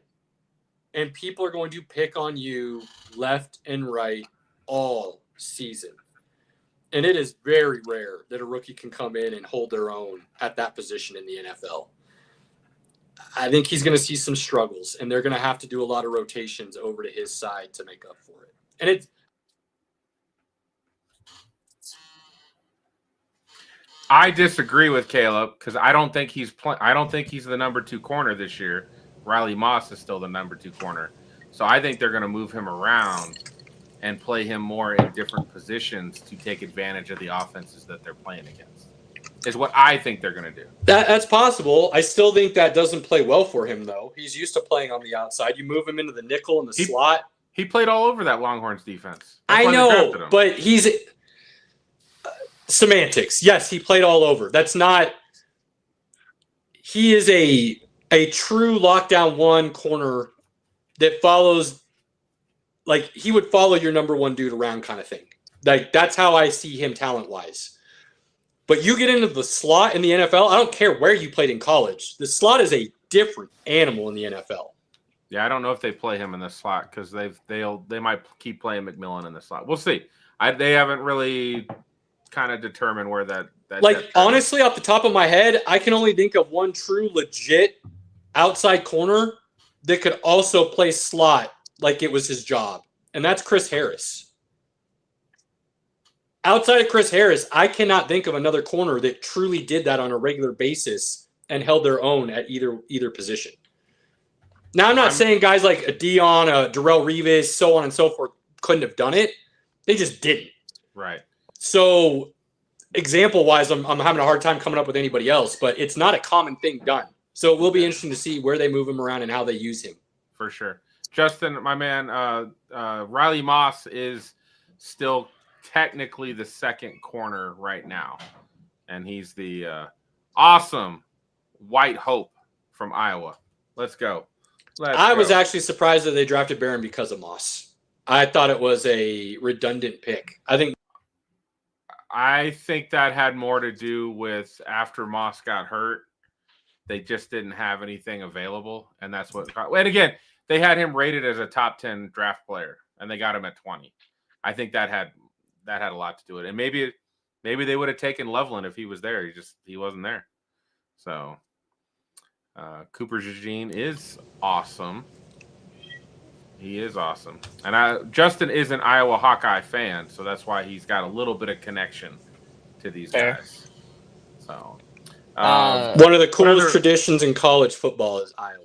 And people are going to pick on you left and right all season. And it is very rare that a rookie can come in and hold their own at that position in the NFL. I think he's going to see some struggles, and they're going to have to do a lot of rotations over to his side to make up for it. And it's I disagree with Caleb because I don't think he's the number 2 corner this year. Riley Moss is still the number 2 corner. So I think they're going to move him around and play him more in different positions to take advantage of the offenses that they're playing against. Is what I think they're going to do. That's possible. I still think that doesn't play well for him, though. He's used to playing on the outside. You move him into the nickel and the slot. He played all over that Longhorns defense. I know, but he's semantics. Yes, he played all over. That's not – he is a true lockdown 1 corner that follows – like he would follow your number 1 dude around kind of thing. Like that's how I see him talent-wise. But you get into the slot in the NFL, I don't care where you played in college. The slot is a different animal in the NFL. Yeah, I don't know if they play him in the slot because they might keep playing McMillan in the slot. We'll see. They haven't really kind of determined where that like honestly, off the top of my head, I can only think of one true legit outside corner that could also play slot like it was his job, and that's Chris Harris. Outside of Chris Harris, I cannot think of another corner that truly did that on a regular basis and held their own at either position. Now, I'm not saying guys like a Dion, a Darrelle Revis, so on and so forth couldn't have done it. They just didn't. Right. So, example-wise, I'm having a hard time coming up with anybody else, but it's not a common thing done. So it will be interesting to see where they move him around and how they use him. For sure. Justin, my man, Riley Moss is still technically the second corner right now. And he's the awesome White Hope from Iowa. Let's go. I was actually surprised that they drafted Barron because of Moss. I thought it was a redundant pick. I think that had more to do with after Moss got hurt, they just didn't have anything available. And that's what, and again, they had him rated as a top 10 draft player and they got him at 20. I think that had a lot to do with it. And maybe they would have taken Loveland if he was there. He wasn't there. So Cooper Jean is awesome. He is awesome. And Justin is an Iowa Hawkeye fan, so that's why he's got a little bit of connection to these guys. So one of the coolest traditions in college football is Iowa.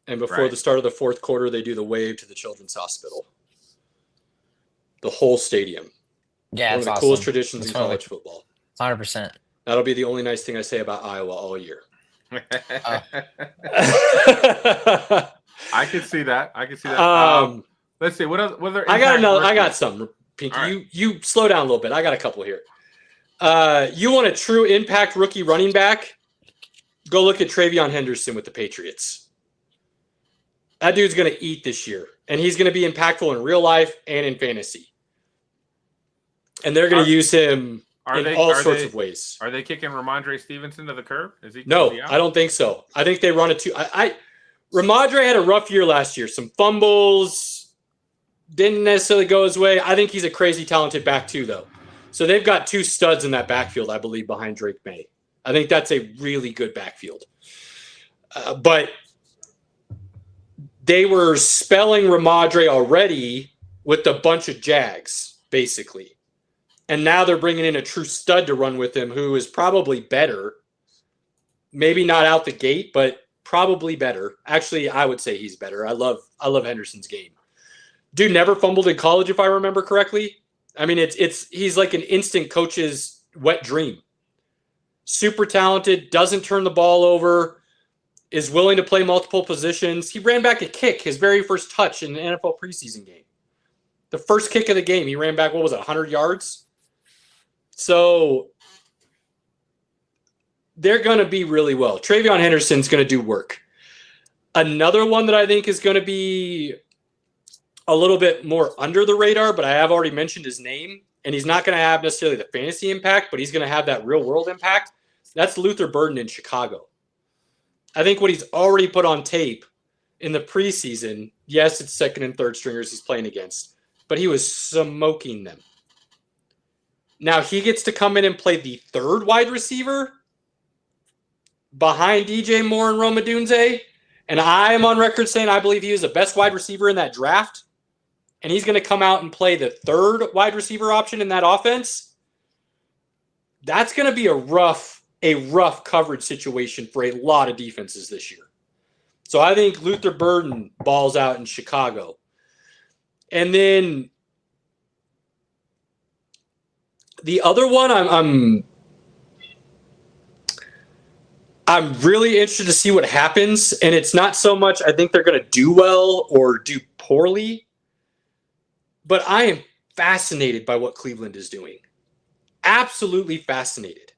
And before the start of the fourth quarter, they do the wave to the Children's Hospital. The whole stadium. Yeah, one of the coolest traditions in college football. 100%. That'll be the only nice thing I say about Iowa all year. I could see that. Let's see. What other? I got some. Pinky, right. You slow down a little bit. I got a couple here. You want a true impact rookie running back? Go look at TreVeyon Henderson with the Patriots. That dude's going to eat this year, and he's going to be impactful in real life and in fantasy. And they're going to use him in all sorts of ways. Are they kicking Ramondre Stevenson to the curb? No, I don't think so. I think they run it too. Ramondre had a rough year last year. Some fumbles, didn't necessarily go his way. I think he's a crazy talented back too, though. So they've got 2 studs in that backfield, I believe, behind Drake May. I think that's a really good backfield. But they were spelling Ramondre already with a bunch of Jags, basically. And now they're bringing in a true stud to run with him who is probably better. Maybe not out the gate, but probably better. Actually, I would say he's better. I love Henderson's game. Dude never fumbled in college, if I remember correctly. I mean, he's like an instant coach's wet dream. Super talented, doesn't turn the ball over, is willing to play multiple positions. He ran back a kick, his very first touch in the NFL preseason game. The first kick of the game, he ran back, 100 yards? So they're going to be really well. TreVeyon Henderson's going to do work. Another one that I think is going to be a little bit more under the radar, but I have already mentioned his name, and he's not going to have necessarily the fantasy impact, but he's going to have that real world impact. That's Luther Burden in Chicago. I think what he's already put on tape in the preseason, yes, it's second and third stringers he's playing against, but he was smoking them. Now he gets to come in and play the third wide receiver behind DJ Moore and Rome Odunze. And I am on record saying I believe he was the best wide receiver in that draft. And he's going to come out and play the third wide receiver option in that offense. That's going to be a rough coverage situation for a lot of defenses this year. So I think Luther Burden balls out in Chicago. And then the other one, I'm really interested to see what happens. And it's not so much I think they're going to do well or do poorly, but I am fascinated by what Cleveland is doing. Absolutely fascinated.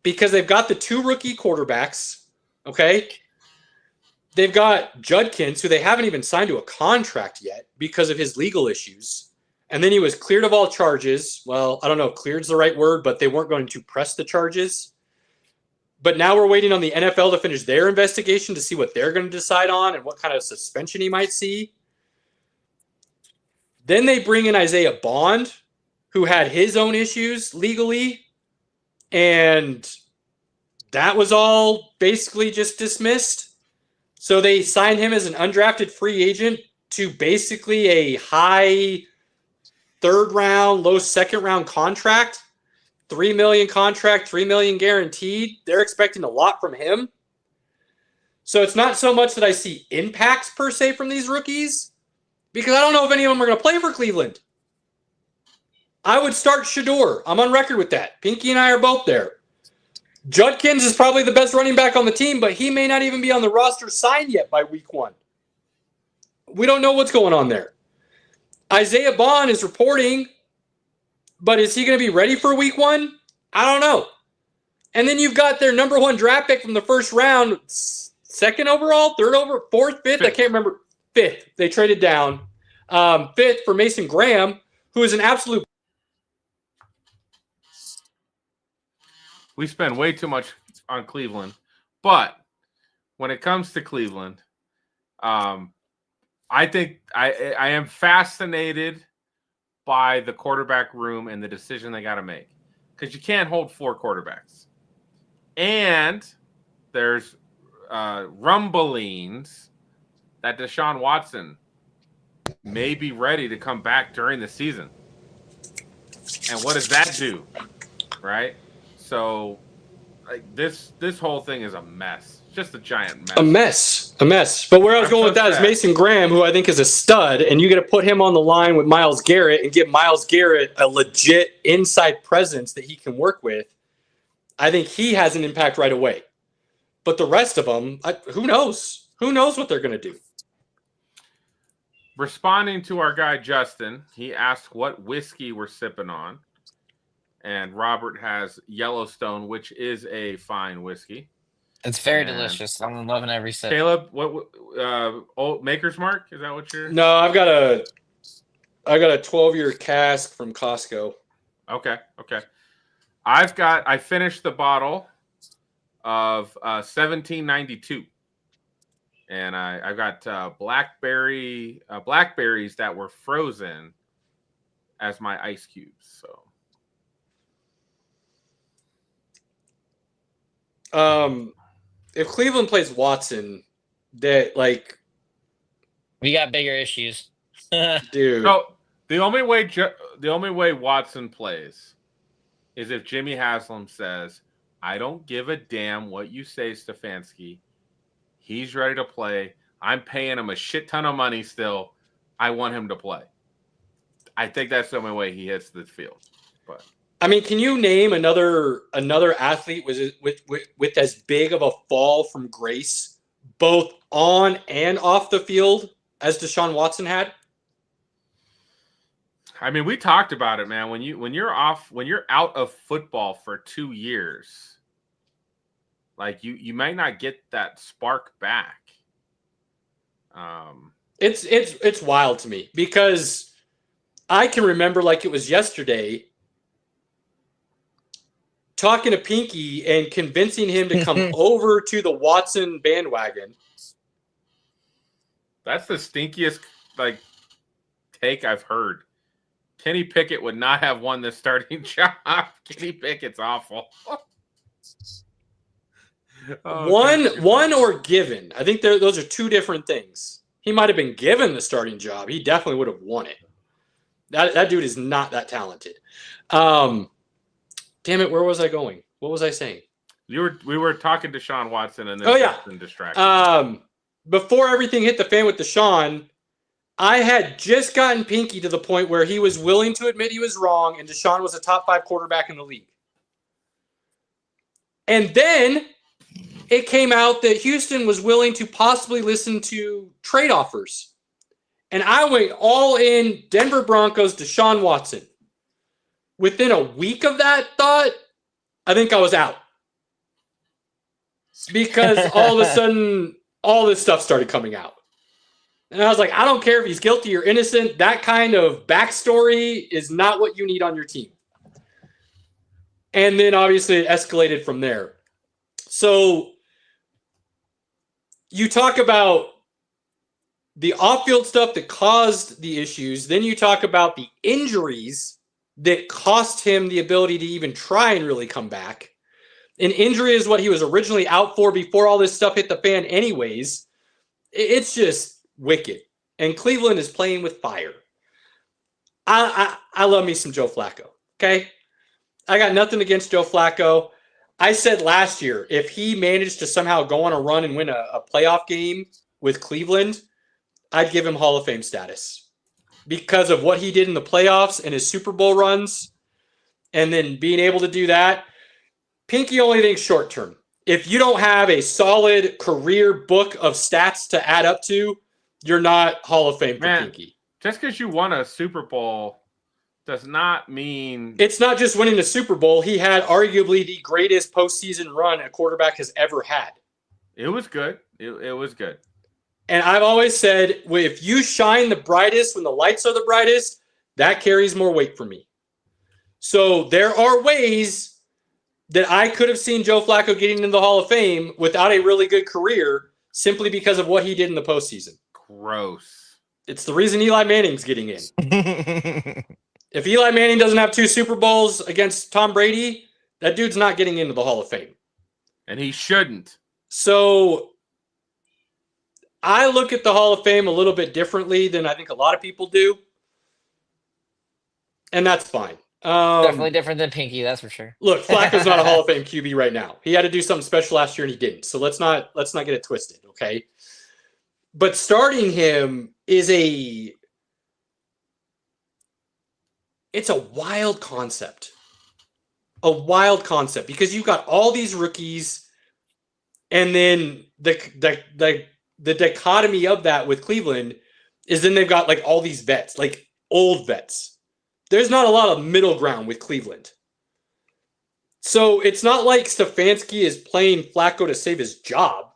Because they've got the two rookie quarterbacks, okay? They've got Judkins, who they haven't even signed to a contract yet because of his legal issues. And then he was cleared of all charges. Well, I don't know if cleared's the right word, but they weren't going to press the charges. But now we're waiting on the NFL to finish their investigation to see what they're going to decide on and what kind of suspension he might see. Then they bring in Isaiah Bond, who had his own issues legally. And that was all basically just dismissed. So they signed him as an undrafted free agent to basically a high third round, low second round contract. $3 million contract, $3 million guaranteed. They're expecting a lot from him. So it's not so much that I see impacts per se from these rookies, because I don't know if any of them are going to play for Cleveland. I would start Shedeur. I'm on record with that. Pinky and I are both there. Judkins is probably the best running back on the team, but he may not even be on the roster signed yet by week 1. We don't know what's going on there. Isaiah Bond is reporting, but is he going to be ready for week 1? I don't know. And then you've got their number 1 draft pick from the first round, second overall, third over, fourth, fifth. I can't remember. Fifth. They traded down. Fifth for Mason Graham, who is an absolute. We spend way too much on Cleveland, but when it comes to Cleveland, I think I am fascinated by the quarterback room and the decision they got to make, because you can't hold 4 quarterbacks, and there's rumblings that Deshaun Watson may be ready to come back during the season. And what does that do, right? So, like this whole thing is a mess. Just a giant mess. A mess. But where I was going with that is Mason Graham, who I think is a stud, and you got to put him on the line with Myles Garrett and give Myles Garrett a legit inside presence that he can work with. I think he has an impact right away. But the rest of them, who knows? Who knows what they're going to do? Responding to our guy Justin, he asked what whiskey we're sipping on. And Robert has Yellowstone, which is a fine whiskey. It's very delicious. I'm loving every sip. Caleb, what old Maker's Mark? Is that what you're? No, I got a 12-year cask from Costco. Okay. I finished the bottle of 1792, and I got blackberries that were frozen as my ice cubes. So. If Cleveland plays Watson, we got bigger issues, dude. So the only way Watson plays is if Jimmy Haslam says, "I don't give a damn what you say, Stefanski. He's ready to play. I'm paying him a shit ton of money still. I want him to play." I think that's the only way he hits the field. But I mean, can you name another athlete with as big of a fall from grace, both on and off the field, as Deshaun Watson had? I mean, we talked about it, man. When you're out of football for 2 years, like you might not get that spark back. It's wild to me because I can remember like it was yesterday talking to Pinky and convincing him to come over to the Watson bandwagon. That's the stinkiest take I've heard. Kenny Pickett would not have won this starting job. Kenny Pickett's awful. One or given. I think those are two different things. He might have been given the starting job. He definitely would have won it. That dude is not that talented. Damn it, where was I going? What was I saying? We were talking to Deshaun Watson and then Justin distracted. Before everything hit the fan with Deshaun, I had just gotten Pinky to the point where he was willing to admit he was wrong and Deshaun was a top 5 quarterback in the league. And then it came out that Houston was willing to possibly listen to trade offers. And I went all in Denver Broncos, Deshaun Watson. Within a week of that thought, I think I was out. Because all of a sudden, all this stuff started coming out. And I was like, I don't care if he's guilty or innocent. That kind of backstory is not what you need on your team. And then obviously it escalated from there. So you talk about the off-field stuff that caused the issues. Then you talk about the injuries that cost him the ability to even try and really come back. An injury is what he was originally out for before all this stuff hit the fan anyways. It's just wicked. And Cleveland is playing with fire. I love me some Joe Flacco, okay? I got nothing against Joe Flacco. I said last year, if he managed to somehow go on a run and win a playoff game with Cleveland, I'd give him Hall of Fame status because of what he did in the playoffs and his Super Bowl runs. And then being able to do that, Pinky only thinks short term. If you don't have a solid career book of stats to add up to, you're not Hall of Fame for Pinky. Just because you won a Super Bowl does not mean... It's not just winning the Super Bowl. He had arguably the greatest postseason run a quarterback has ever had. It was good. It was good. And I've always said, if you shine the brightest when the lights are the brightest, that carries more weight for me. So there are ways that I could have seen Joe Flacco getting into the Hall of Fame without a really good career simply because of what he did in the postseason. Gross. It's the reason Eli Manning's getting in. If Eli Manning doesn't have 2 Super Bowls against Tom Brady, that dude's not getting into the Hall of Fame. And he shouldn't. So I look at the Hall of Fame a little bit differently than I think a lot of people do. And that's fine. Definitely different than Pinky, that's for sure. Look, Flacco's not a Hall of Fame QB right now. He had to do something special last year and he didn't. So let's not get it twisted, okay? But starting him is it's a wild concept. A wild concept because you've got all these rookies and then the dichotomy of that with Cleveland is then they've got like all these vets, like old vets. There's not a lot of middle ground with Cleveland. So it's not like Stefanski is playing Flacco to save his job.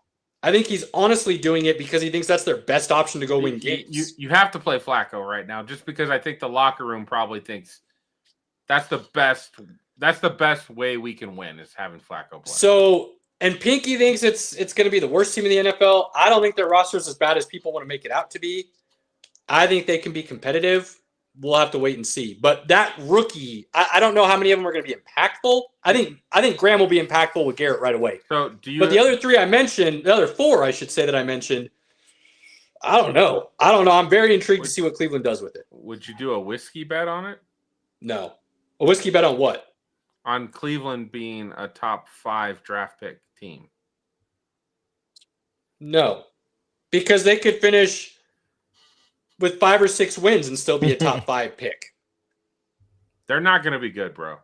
I think he's honestly doing it because he thinks that's their best option to go win games. You have to play Flacco right now just because I think the locker room probably thinks that's the best way we can win is having Flacco play. So, and Pinky thinks it's going to be the worst team in the NFL. I don't think their roster is as bad as people want to make it out to be. I think they can be competitive. We'll have to wait and see. But that rookie, I don't know how many of them are going to be impactful. I think Graham will be impactful with Garrett right away. So But the other 3 I mentioned, the other 4 I should say that I mentioned, I don't know. I'm very intrigued to see what Cleveland does with it. Would you do a whiskey bet on it? No. A whiskey bet on what? On Cleveland being a top 5 draft pick team. No. Because they could finish with 5 or 6 wins and still be a top 5 pick. They're not going to be good, bro.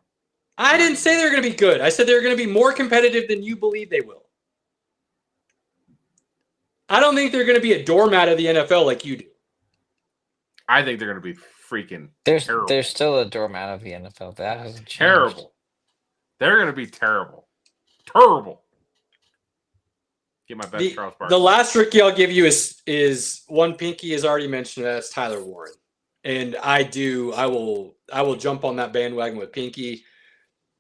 I didn't say they're going to be good. I said they're going to be more competitive than you believe they will. I don't think they're going to be a doormat of the NFL like you do. I think they're going to be freaking terrible. There's still a doormat of the NFL. That hasn't changed. Terrible. They're going to be terrible. Terrible. Get my best Charles Barkley. The last rookie I'll give you is one Pinky has already mentioned. That's Tyler Warren. and I will jump on that bandwagon with Pinky.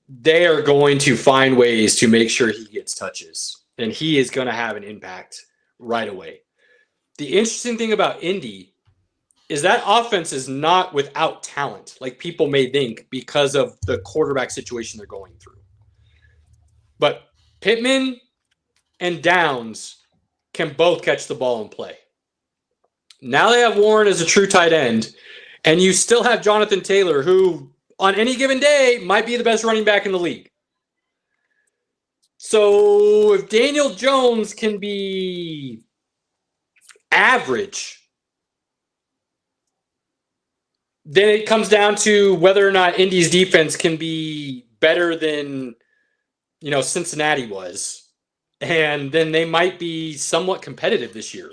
They are going to find ways to make sure he gets touches, and he is going to have an impact right away. The interesting thing about Indy is that offense is not without talent, like people may think, because of the quarterback situation they're going through. But Pittman and Downs can both catch the ball and play. Now they have Warren as a true tight end, and you still have Jonathan Taylor, who on any given day might be the best running back in the league. So if Daniel Jones can be average, then it comes down to whether or not Indy's defense can be better than, Cincinnati was. And then they might be somewhat competitive this year.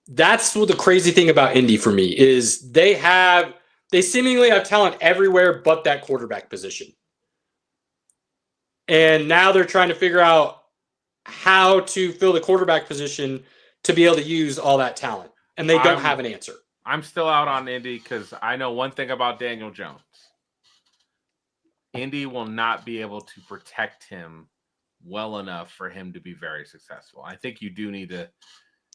That's what the crazy thing about Indy for me is they seemingly have talent everywhere but that quarterback position. And now they're trying to figure out how to fill the quarterback position to be able to use all that talent. And they don't have an answer. I'm still out on Indy because I know one thing about Daniel Jones. Indy will not be able to protect him well enough for him to be very successful. I think you do need to.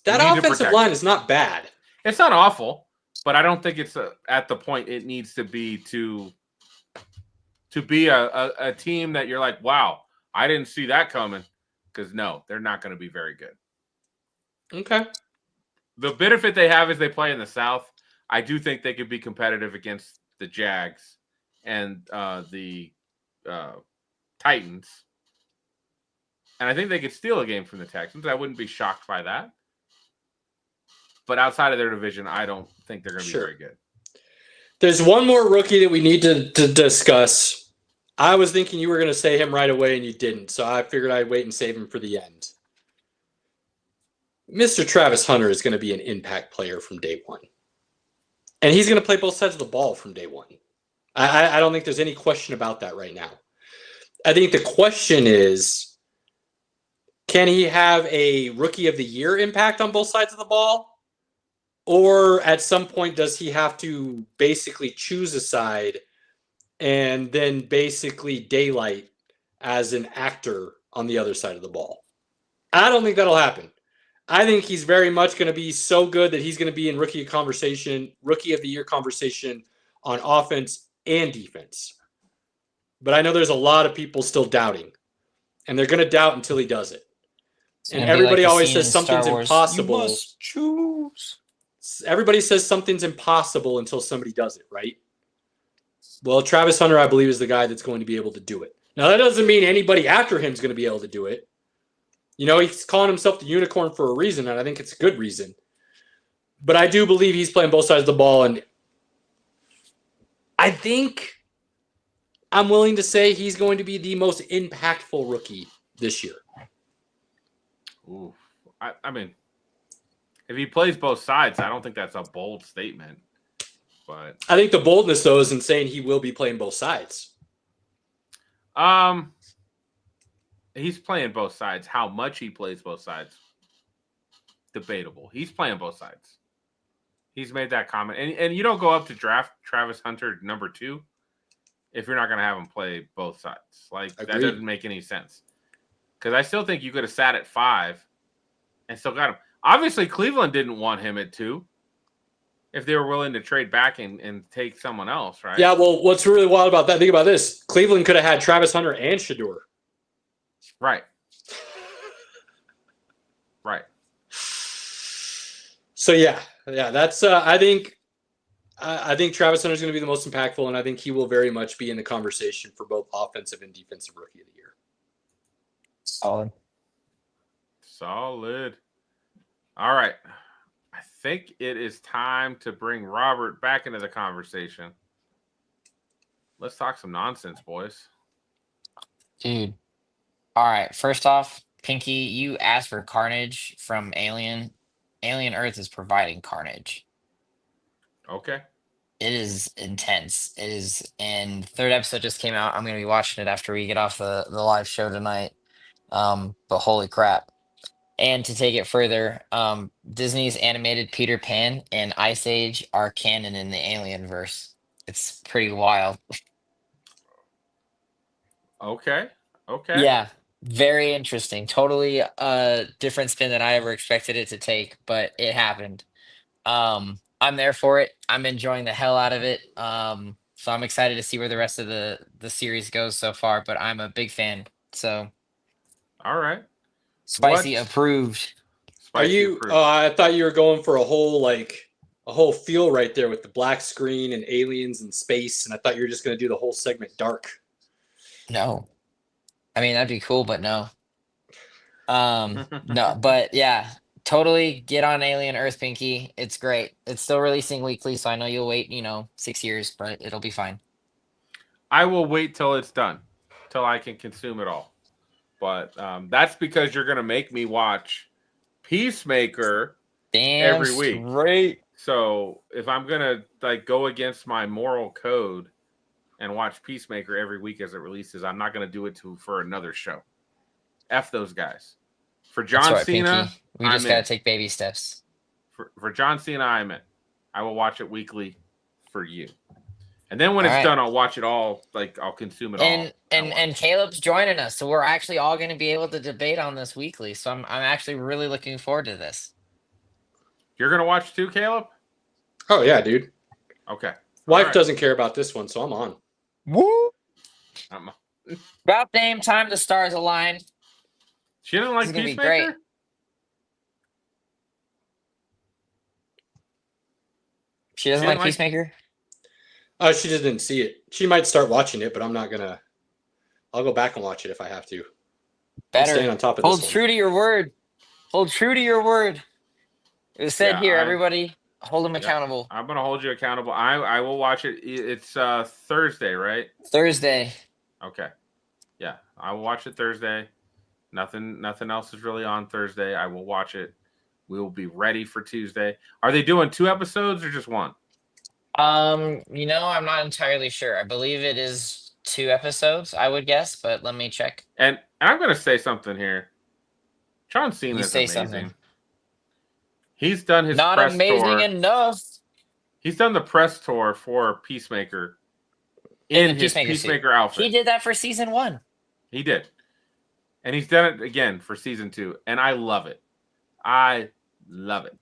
That offensive line is not bad. It's not awful, but I don't think it's at the point it needs to be to be a team that you're like, wow, I didn't see that coming. Because no, they're not going to be very good. Okay. The benefit they have is they play in the South. I do think they could be competitive against the Jags and the Titans. And I think they could steal a game from the Texans. I wouldn't be shocked by that. But outside of their division, I don't think they're going to be very good. There's one more rookie that we need to discuss. I was thinking you were going to say him right away, and you didn't. So I figured I'd wait and save him for the end. Mr. Travis Hunter is going to be an impact player from day one. And he's going to play both sides of the ball from day one. I don't think there's any question about that right now. I think the question is, can he have a Rookie of the Year impact on both sides of the ball? Or at some point, does he have to basically choose a side and then basically daylight as an actor on the other side of the ball? I don't think that'll happen. I think he's very much going to be so good that he's going to be in Rookie of the Year conversation on offense and defense. But I know there's a lot of people still doubting, and they're going to doubt until he does it. And everybody always says something's impossible. You must choose. Everybody says something's impossible until somebody does it, right? Well, Travis Hunter, I believe, is the guy that's going to be able to do it. Now, that doesn't mean anybody after him is going to be able to do it. He's calling himself the unicorn for a reason, and I think it's a good reason. But I do believe he's playing both sides of the ball, and I think I'm willing to say he's going to be the most impactful rookie this year. Ooh, I mean, if he plays both sides, I don't think that's a bold statement. But I think the boldness, though, is in saying he will be playing both sides. He's playing both sides. How much he plays both sides, debatable. He's playing both sides. He's made that comment. And you don't go up to draft Travis Hunter number 2 if you're not going to have him play both sides. Like, Agreed. That doesn't make any sense. Because I still think you could have sat at 5 and still got him. Obviously, Cleveland didn't want him at 2 if they were willing to trade back and take someone else, right? Yeah, well, what's really wild about that, think about this. Cleveland could have had Travis Hunter and Shedeur. Right. Right. So, yeah, that's I think Travis Hunter is going to be the most impactful, and I think he will very much be in the conversation for both offensive and defensive Rookie of the Year. Solid. All right. I think it is time to bring Robert back into the conversation. Let's talk some nonsense, boys. Dude. All right. First off, Pinky, you asked for Carnage from Alien. Alien Earth is providing Carnage. Okay. It is intense. It is, and the 3rd episode just came out. I'm going to be watching it after we get off the live show tonight. But holy crap. And to take it further, Disney's animated Peter Pan and Ice Age are canon in the Alien verse. It's pretty wild. Okay. Okay. Yeah, very interesting. Totally a different spin than I ever expected it to take, but it happened. I'm there for it. I'm enjoying the hell out of it. So I'm excited to see where the rest of the series goes so far, but I'm a big fan. So All right. spicy What? approved. Are Spicy you? approved. I thought you were going for a whole feel right there with the black screen and aliens and space, and I thought you were just going to do the whole segment dark. No. I mean, that'd be cool, but no. No, but yeah, totally get on Alien Earth Pinky. It's great. It's still releasing weekly, so I know you'll wait, 6 years, but it'll be fine. I will wait till it's done, till I can consume it all. But that's because you're going to make me watch Peacemaker Damn every week. straight. So if I'm going to go against my moral code and watch Peacemaker every week as it releases, I'm not going to do it for another show. F those guys. For John That's right, Cena, Pinky. We just I'm gotta in. take baby steps. For John Cena, I'm in. I will watch it weekly for you. And then when All it's right. done, I'll watch it all. I'll consume it all. And Caleb's joining us, so we're actually all going to be able to debate on this weekly. So I'm actually really looking forward to this. You're going to watch too, Caleb? Oh yeah, dude. Okay. Wife right. doesn't care about this one, so I'm on. Woo! I'm- About damn time the stars align. She doesn't like This is gonna be Peacemaker? great. She doesn't She like didn't like- Peacemaker. Oh, she just didn't see it. She might start watching it, but I'm not gonna. I'll go back and watch it if I have to. I'm staying Better on top of hold this one. true to your word. Hold true to your word. It was said Yeah, here, everybody. Hold him Yeah. accountable. I'm going to hold you accountable. I will watch it. It's Thursday, right? Thursday. Okay. Yeah, I will watch it Thursday. Nothing else is really on Thursday. I will watch it. We will be ready for Tuesday. Are they doing 2 episodes or just 1? I'm not entirely sure. I believe it is 2 episodes, I would guess, but let me check. And I'm going to say something here. John Cena You is say amazing. something. He's done his Not press amazing tour. enough. He's done the press tour for Peacemaker in his Peacemaker suit. Peacemaker outfit. He did that for season 1. He did. And he's done it again for season 2. And I love it. I love it.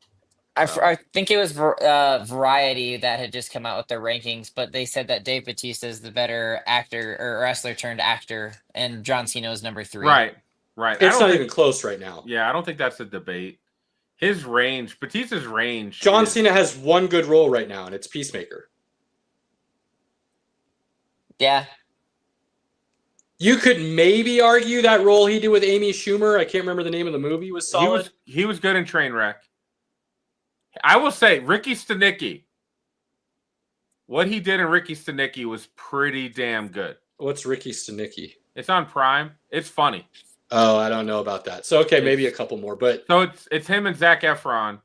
I think it was Variety that had just come out with their rankings, but they said that Dave Bautista is the better actor or wrestler turned actor, and John Cena is number 3. Right. I It's don't not think, even close right now. Yeah, I don't think that's a debate. His range, Batista's range. John is- Cena has one good role right now, and it's Peacemaker. Yeah. You could maybe argue that role he did with Amy Schumer, I can't remember the name of the movie, was solid. He was good in Trainwreck. I will say Ricky Stenicki. What he did in Ricky Stenicki was pretty damn good. What's Ricky Stenicki? It's on Prime. It's funny. Oh, I don't know about that. So okay, maybe a couple more, but So it's him and Zac Efron,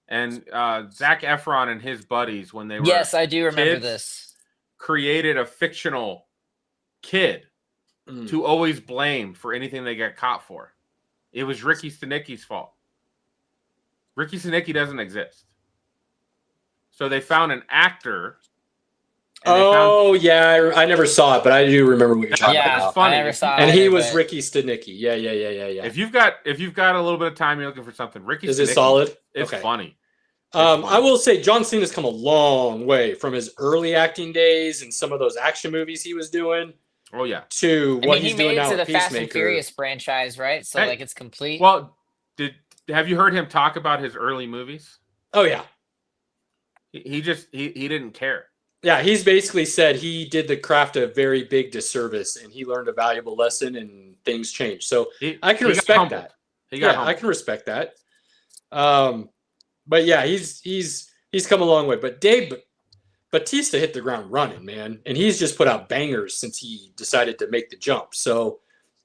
and Zac Efron and his buddies when they were Yes, I do remember kids, this. created a fictional kid mm, to always blame for anything they get caught for. It was Ricky Stenicki's fault. Ricky Stenicki doesn't exist. So they found an actor. and they found- oh yeah, I never saw it, but I do remember what you're talking Yeah, about. funny. I never saw And it. he was but- Ricky Stenicki. Yeah. if you've got a little bit of time, you're looking for something. Ricky Is it Stenicki, solid? It's Okay. funny. I will say John Cena's come a long way from his early acting days and some of those action movies he was doing Oh yeah. to I what mean, he's he doing made it now to the with Fast and Peacemaker. Furious franchise, right? So Hey, it's complete. Well, have you heard him talk about his early movies? Oh yeah. He didn't care. Yeah, he's basically said he did the craft a very big disservice and he learned a valuable lesson and things changed. So I can He got respect humbled. that. He got Yeah, I humbled. can respect that. But yeah, he's come a long way. But Dave Bautista hit the ground running, man, and he's just put out bangers since he decided to make the jump. So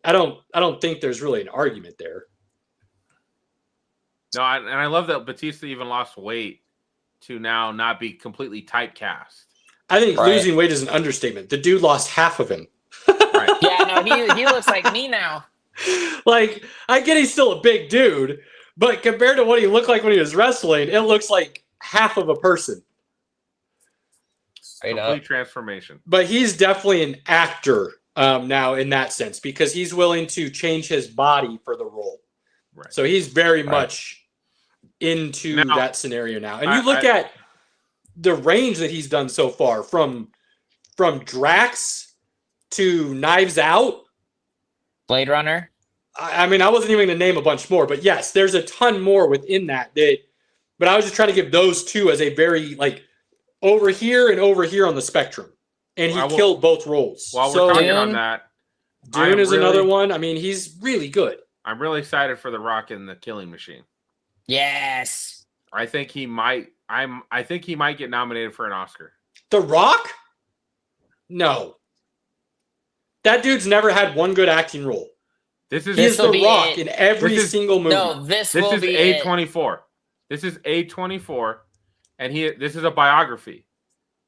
I don't think there's really an argument there. No, and I love that Batista even lost weight to now not be completely typecast. I think Right. losing weight is an understatement. The dude lost half of him. Right. yeah, no, he looks like me now. Like, I get he's still a big dude, But compared to what he looked like when he was wrestling, it looks like half of a person. Straight Complete up. transformation. But he's definitely an actor now in that sense because he's willing to change his body for the role. Right. So he's very much into Now, that scenario now. And you look I- at the range that he's done so far from Drax to Knives Out. Blade Runner. I mean, I wasn't even going to name a bunch more, but yes, there's a ton more within that. But I was just trying to give those two as a very like over here and over here on the spectrum, and he killed both roles. While so we're talking Dune- on that, Dune is another one. I mean, he's really good. I'm really excited for The Rock in The Killing Machine. Yes. I think he might. I think he might get nominated for an Oscar. The Rock? No, that dude's never had one good acting role. This is He is This'll The be Rock it. in every This is- single movie. No, this this will is be it. A24. This is A24, and this is a biography.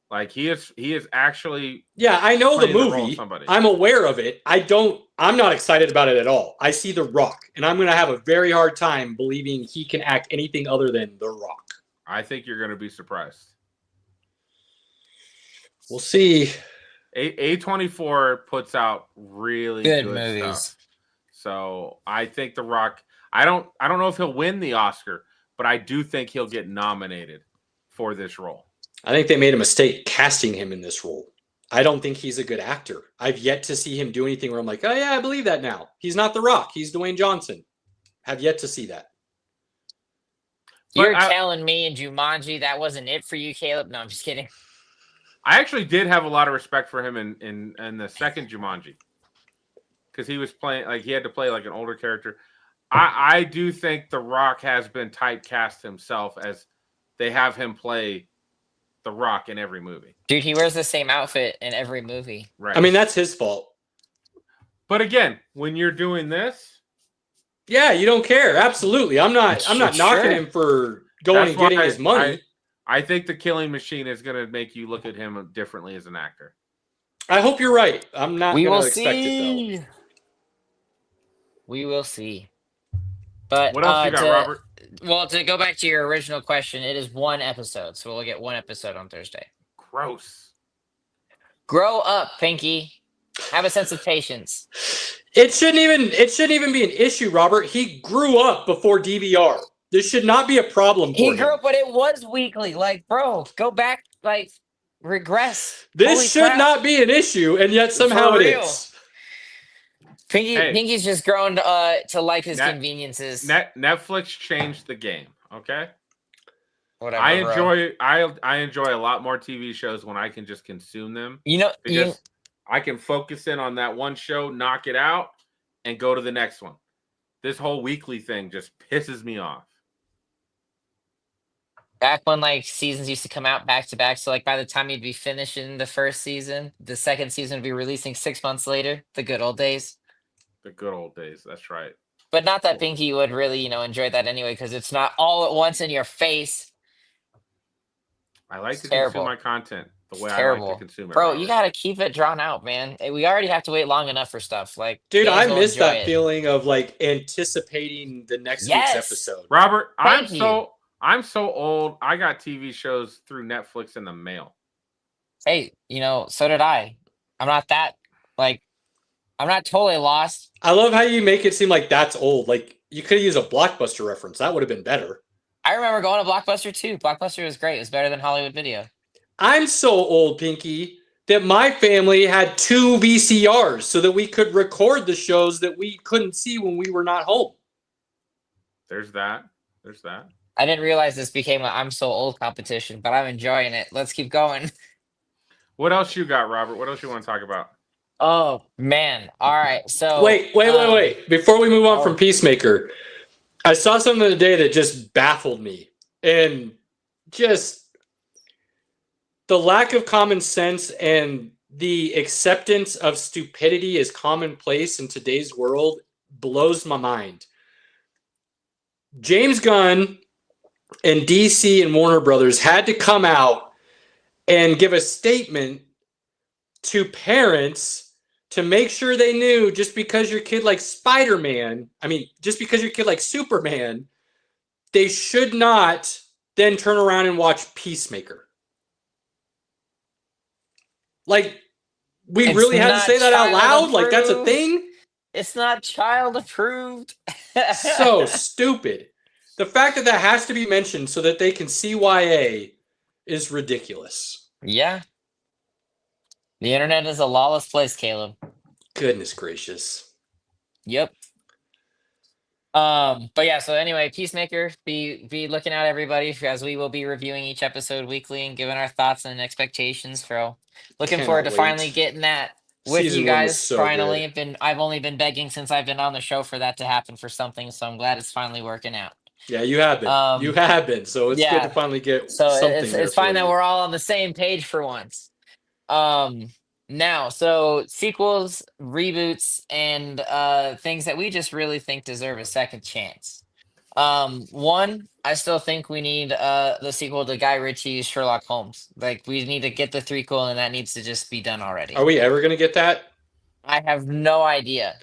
Like he is actually. Yeah, I know the playing the role of movie. somebody. I'm aware of it. I'm not excited about it at all. I see The Rock, and I'm going to have a very hard time believing he can act anything other than The Rock. I think you're going to be surprised. We'll see. A24 puts out really Good good movies. stuff. So I think The Rock. I don't know if he'll win the Oscar, but I do think he'll get nominated for this role. I think they made a mistake casting him in this role. I don't think he's a good actor. I've yet to see him do anything where I'm like, oh yeah, I believe that now. He's not The Rock. He's Dwayne Johnson. Have yet to see that. You're But telling me in Jumanji that wasn't it for you, Caleb? No, I'm just kidding. I actually did have a lot of respect for him in the second Jumanji because he was playing like he had to play like an older character. I do think The Rock has been typecast himself as they have him play The Rock in every movie. Dude, he wears the same outfit in every movie. Right. I mean, that's his fault. but again, when you're doing this, Yeah, you don't care. Absolutely. I'm not knocking Sure. him for going that's and getting why his money. I think The Killing Machine is going to make you look at him differently as an actor. I hope you're right. I'm not We going will to expect it see. We will see. But What else you got, Robert? Well, to go back to your original question, it is one episode, so we'll get one episode on Thursday. Gross. Grow up, Pinky. Have a sense of patience. though. It shouldn't even be an issue, Robert. He grew up before DVR. This should not be a problem for He him. grew up, but it was weekly. Like, bro, go back, like, regress. This Holy should crap. not be an issue, and yet somehow For it real. is. Pinky, Pinky's just grown to like his Net- conveniences. Netflix changed the game. Okay. Whatever, I enjoy a lot more TV shows when I can just consume them You know, because I can focus in on that one show, knock it out, and go to the next one. This whole weekly thing just pisses me off. back when like seasons used to come out back to back, so like by the time you'd be finishing the first season, the second season would be releasing 6 months later. The good old days. The good old days. That's right. But not that Pinky would really, enjoy that anyway, because it's not all at once in your face. I like It's to terrible. consume my content the way I Terrible. like to consume it. Bro, Robert. you gotta keep it drawn out, man. We already have to wait long enough for stuff. Like, Dude, fans I will miss enjoy that it. feeling of like anticipating the next Yes. week's episode. Robert, Thank you. I'm so old. I got TV shows through Netflix in the mail. Hey, so did I. I'm not that like I'm not totally lost. I love how you make it seem like that's old. Like you could have used a Blockbuster reference. That would have been better. I remember going to Blockbuster too. Blockbuster was great. It was better than Hollywood Video. I'm so old, Pinky, that my family had 2 VCRs so that we could record the shows that we couldn't see when we were not home. There's that. There's that. I didn't realize this became a I'm so old competition, but I'm enjoying it. Let's keep going. What else you got, Robert? What else you want to talk about? Oh man. All right. So Wait. Before we move on from Peacemaker, I saw something today that just baffled me. And just the lack of common sense and the acceptance of stupidity as commonplace in today's world blows my mind. James Gunn and DC and Warner Brothers had to come out and give a statement to parents to make sure they knew just because your kid likes Spider-Man, just because your kid likes Superman, they should not then turn around and watch Peacemaker. Like, we It's really had to not say that out child loud? Like, that's a approved. thing? It's not child approved. So stupid. The fact that that has to be mentioned so that they can see YA is ridiculous. Yeah. The internet is a lawless place, Caleb. Goodness gracious. Yep. But yeah, so anyway, Peacemaker, be looking out, everybody, as we will be reviewing each episode weekly and giving our thoughts and expectations. So looking forward to Cannot finally wait. getting that with Season you 1 was guys. so Finally, good. I've only been begging since I've been on the show for that to happen for something, so I'm glad it's finally working out. Yeah, you have been. You have been. So it's good to finally get So something. it's fine that we're all on the same page for once. Now, so sequels, reboots, and things that we just really think deserve a second chance. One, I still think we need the sequel to Guy Ritchie's Sherlock Holmes. Like, we need to get the threequel, and that needs to just be done already. Are we ever going to get that? I have no idea.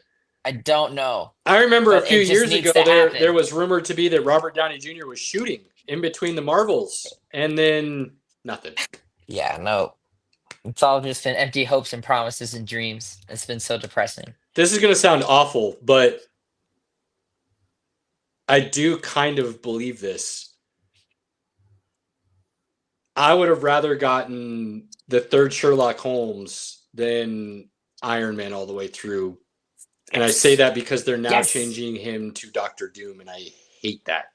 I don't know. I remember But a few it just years needs ago to happen. there was rumored to be that Robert Downey Jr. was shooting in between the Marvels, and then nothing. Yeah, no. It's all just been empty hopes and promises and dreams. It's been so depressing. This is going to sound awful, but I do kind of believe this. I would have rather gotten the third Sherlock Holmes than Iron Man all the way through. And I say that because they're now Yes. changing him to Doctor Doom, and I hate that.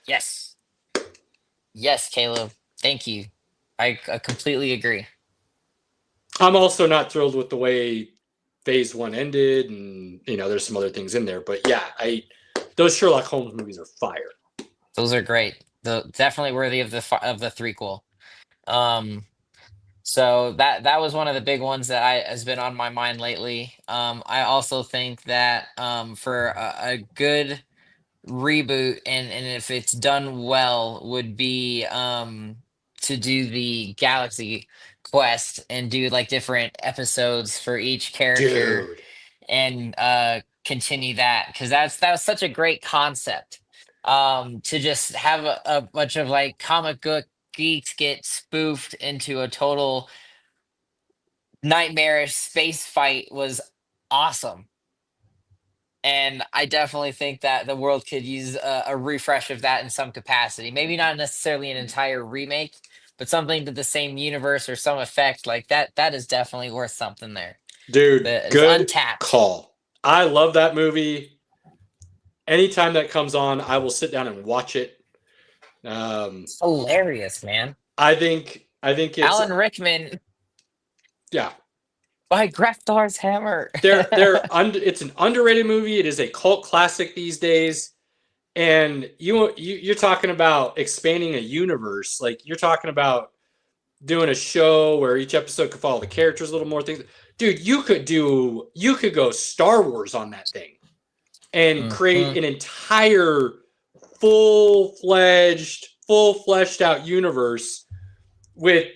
Yes. Yes, Caleb. Thank you. I completely agree. I'm also not thrilled with the way Phase 1 ended, and there's some other things in there. But yeah, those Sherlock Holmes movies are fire. Those are great. Definitely worthy of the threequel. So that was one of the big ones that has been on my mind lately. I also think that for a good reboot and if it's done well would be to do the Galaxy Quest and do like different episodes for each character. Dude. And continue that, because that was such a great concept, to just have a bunch of like comic book geeks get spoofed into a total nightmarish space fight was awesome. And I definitely think that the world could use a refresh of that in some capacity. Maybe not necessarily an entire remake, but something to the same universe or some effect like that. That is definitely worth something there. Dude, It's good untapped. call. I love that movie. Anytime that comes on, I will sit down and watch it. It's hilarious, man. I think it's Alan Rickman yeah. by Graftar's hammer. It's an underrated movie. It is a cult classic these days. And you're talking about expanding a universe. Like, you're talking about doing a show where each episode could follow the characters a little more things. Dude, you could go Star Wars on that thing and create an entire full-fleshed out universe with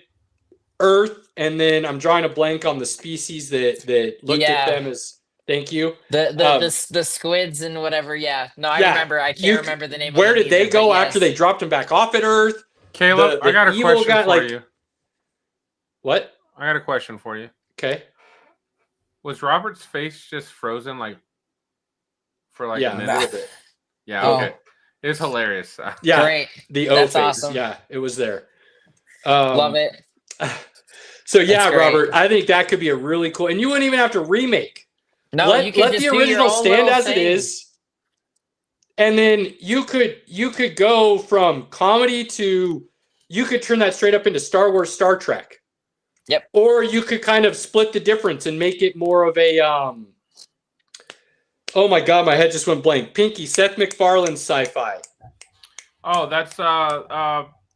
Earth, and then I'm drawing a blank on the species that looked at them as thank you. The squids and whatever. Yeah. No, I remember. I can't remember the name. Where of them did they either, go but after they dropped him back off at Earth? Caleb, I got a evil question guy, for like- you. What? I got a question for you. Okay. Was Robert's face just frozen for like Yeah, a a minute? little bit. Yeah, Oh. okay. It's hilarious. Yeah, Great. the O That's face. awesome. Yeah, it was there. Love it. So yeah, That's great. Robert, I think that could be a really cool, and you wouldn't even have to remake. No, let you can just the do your original own stand little as it thing. is, and then you could go from comedy to you could turn that straight up into Star Wars, Star Trek. Yep. Or you could kind of split the difference and make it more of a oh my god, my head just went blank. Pinky, Seth MacFarlane's sci-fi. Oh, that's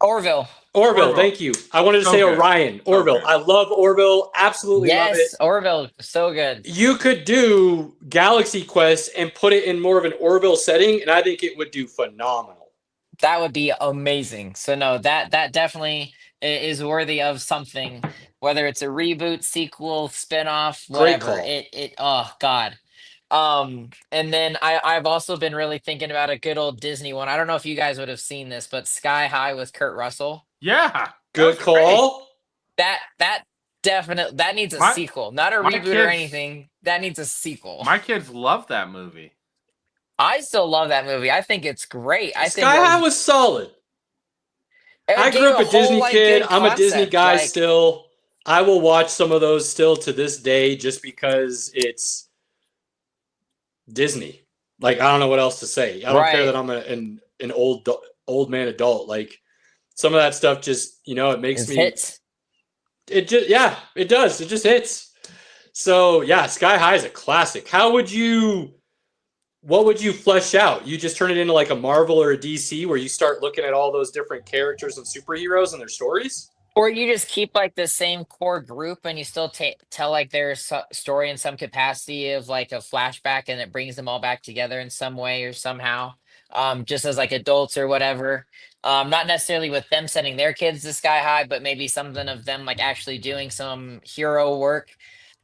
Orville. Orville, thank you. I wanted to So say good. Orion. So Orville. good. I love Orville. Absolutely love it. Yes, Orville. So good. You could do Galaxy Quest and put it in more of an Orville setting, and I think it would do phenomenal. That would be amazing. So no, that definitely is worthy of something, whether it's a reboot, sequel, spinoff, Great whatever. call. It oh god. And then I've also been really thinking about a good old Disney one. I don't know if you guys would have seen this, but Sky High with Kurt Russell. Yeah. that Good was great. call. That definitely that needs a My- sequel, not a my reboot or kids- anything. That needs a sequel. My kids love that movie. I still love that movie. I think it's great. I think Sky High was solid. it I gave grew up a whole, Disney like, kid. good I'm a Disney concept, guy like- still. I will watch some of those still to this day just because it's Disney. Like, I don't know what else to say. I don't care Right. that I'm an old man adult. Like, some of that stuff just, it makes It's me hits. it just it does. It just hits. So yeah, Sky High is a classic. What would you flesh out? You just turn it into like a Marvel or a DC where you start looking at all those different characters and superheroes and their stories? Or you just keep like the same core group and you still tell like their story in some capacity of like a flashback and it brings them all back together in some way or somehow, just as like adults or whatever. Not necessarily with them sending their kids to Sky High, but maybe something of them like actually doing some hero work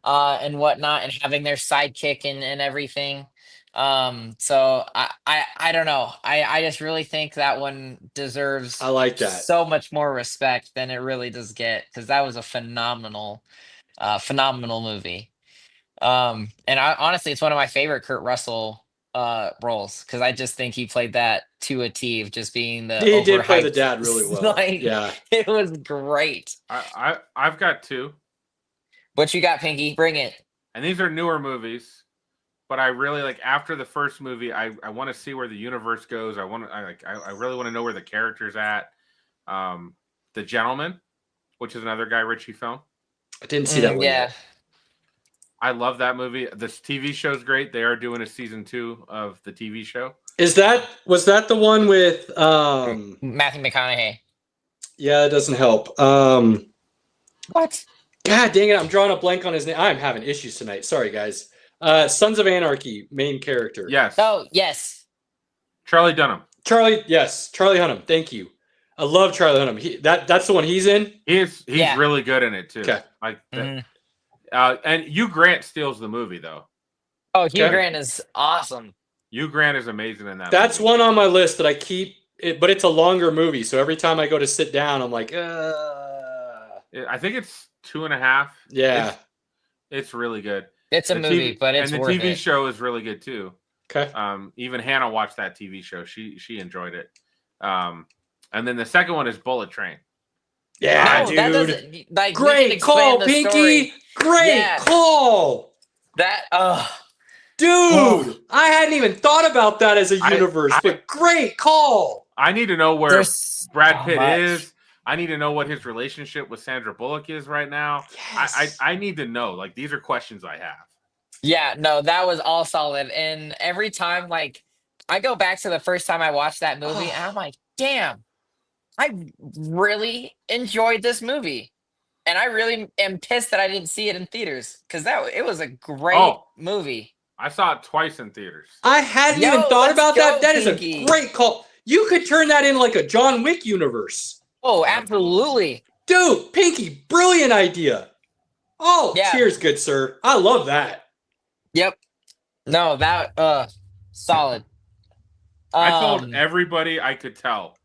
and whatnot and having their sidekick and everything. So I don't know. I just really think that one deserves I like that. so much more respect than it really does get, because that was a phenomenal movie. And honestly, it's one of my favorite Kurt Russell roles, because I just think he played that to a T of just being the He did play the overhyped- dad really well. like, Yeah. it was great. I've got two, What you got, Pinky? Bring it. and these are newer movies. But I really like after the first movie, I want to see where the universe goes. I really want to know where the character's at. The Gentleman, which is another Guy Ritchie film. I didn't see that one. Yeah. yet. I love that movie. This TV show's great. They are doing a season 2 of the TV show. Was that the one with Matthew McConaughey. yeah, it doesn't help. What? God dang it, I'm drawing a blank on his name. I'm having issues tonight. Sorry guys. Sons of Anarchy, main character. Yes. Oh, yes. Charlie Dunham. Charlie Hunnam. Thank you. I love Charlie Hunnam. That's the one he's in. He's Yeah. really good in it too. Okay. Like Mhm. and Hugh Grant steals the movie though. Oh, Hugh Okay. Grant is awesome. Hugh Grant is amazing in that. That's movie. one on my list that I keep it, but it's a longer movie. So every time I go to sit down, I'm like, I think it's 2.5. yeah. It's really good. It's a The movie, but it's and the worth TV it. show is really good too. Okay. Even Hannah watched that TV show. She enjoyed it. And then the second one is Bullet Train. Yeah, No, that dude. doesn't like we can Great expand call, the Pinky. story. Great Yeah. call. That Dude, Oh. I hadn't even thought about that as a universe, but great call. I need to know where there's Brad so Pitt much. is. I need to know what his relationship with Sandra Bullock is right now. Yes. I need to know. Like these are questions I have. Yeah, no, that was all solid. And every time, like, I go back to the first time I watched that movie, and I'm like, damn, I really enjoyed this movie. And I really am pissed that I didn't see it in theaters, because it was a great movie. I saw it twice in theaters. I hadn't Yo, even thought let's about that. go, That is Pinky. a great call. You could turn that into like a John Wick universe. Oh, absolutely. Dude, Pinky, brilliant idea. Oh, Yeah. cheers, good sir. I love that. Yep. No, that solid. I told Um, everybody I could tell,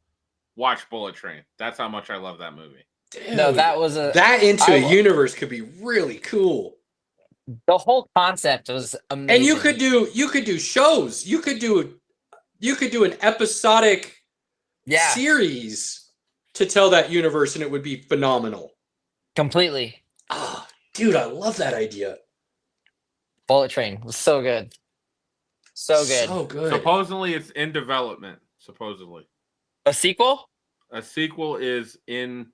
watch Bullet Train. That's how much I love that movie. Dude, no, that was that into I a lo- universe could be really cool. the whole concept was amazing. And you could do shows. You could do an episodic yeah, series to tell that universe, and it would be phenomenal. completely. Ah, dude, I love that idea. Bullet Train was so good. So good. So good. Supposedly it's in development. Supposedly. A sequel? A sequel is in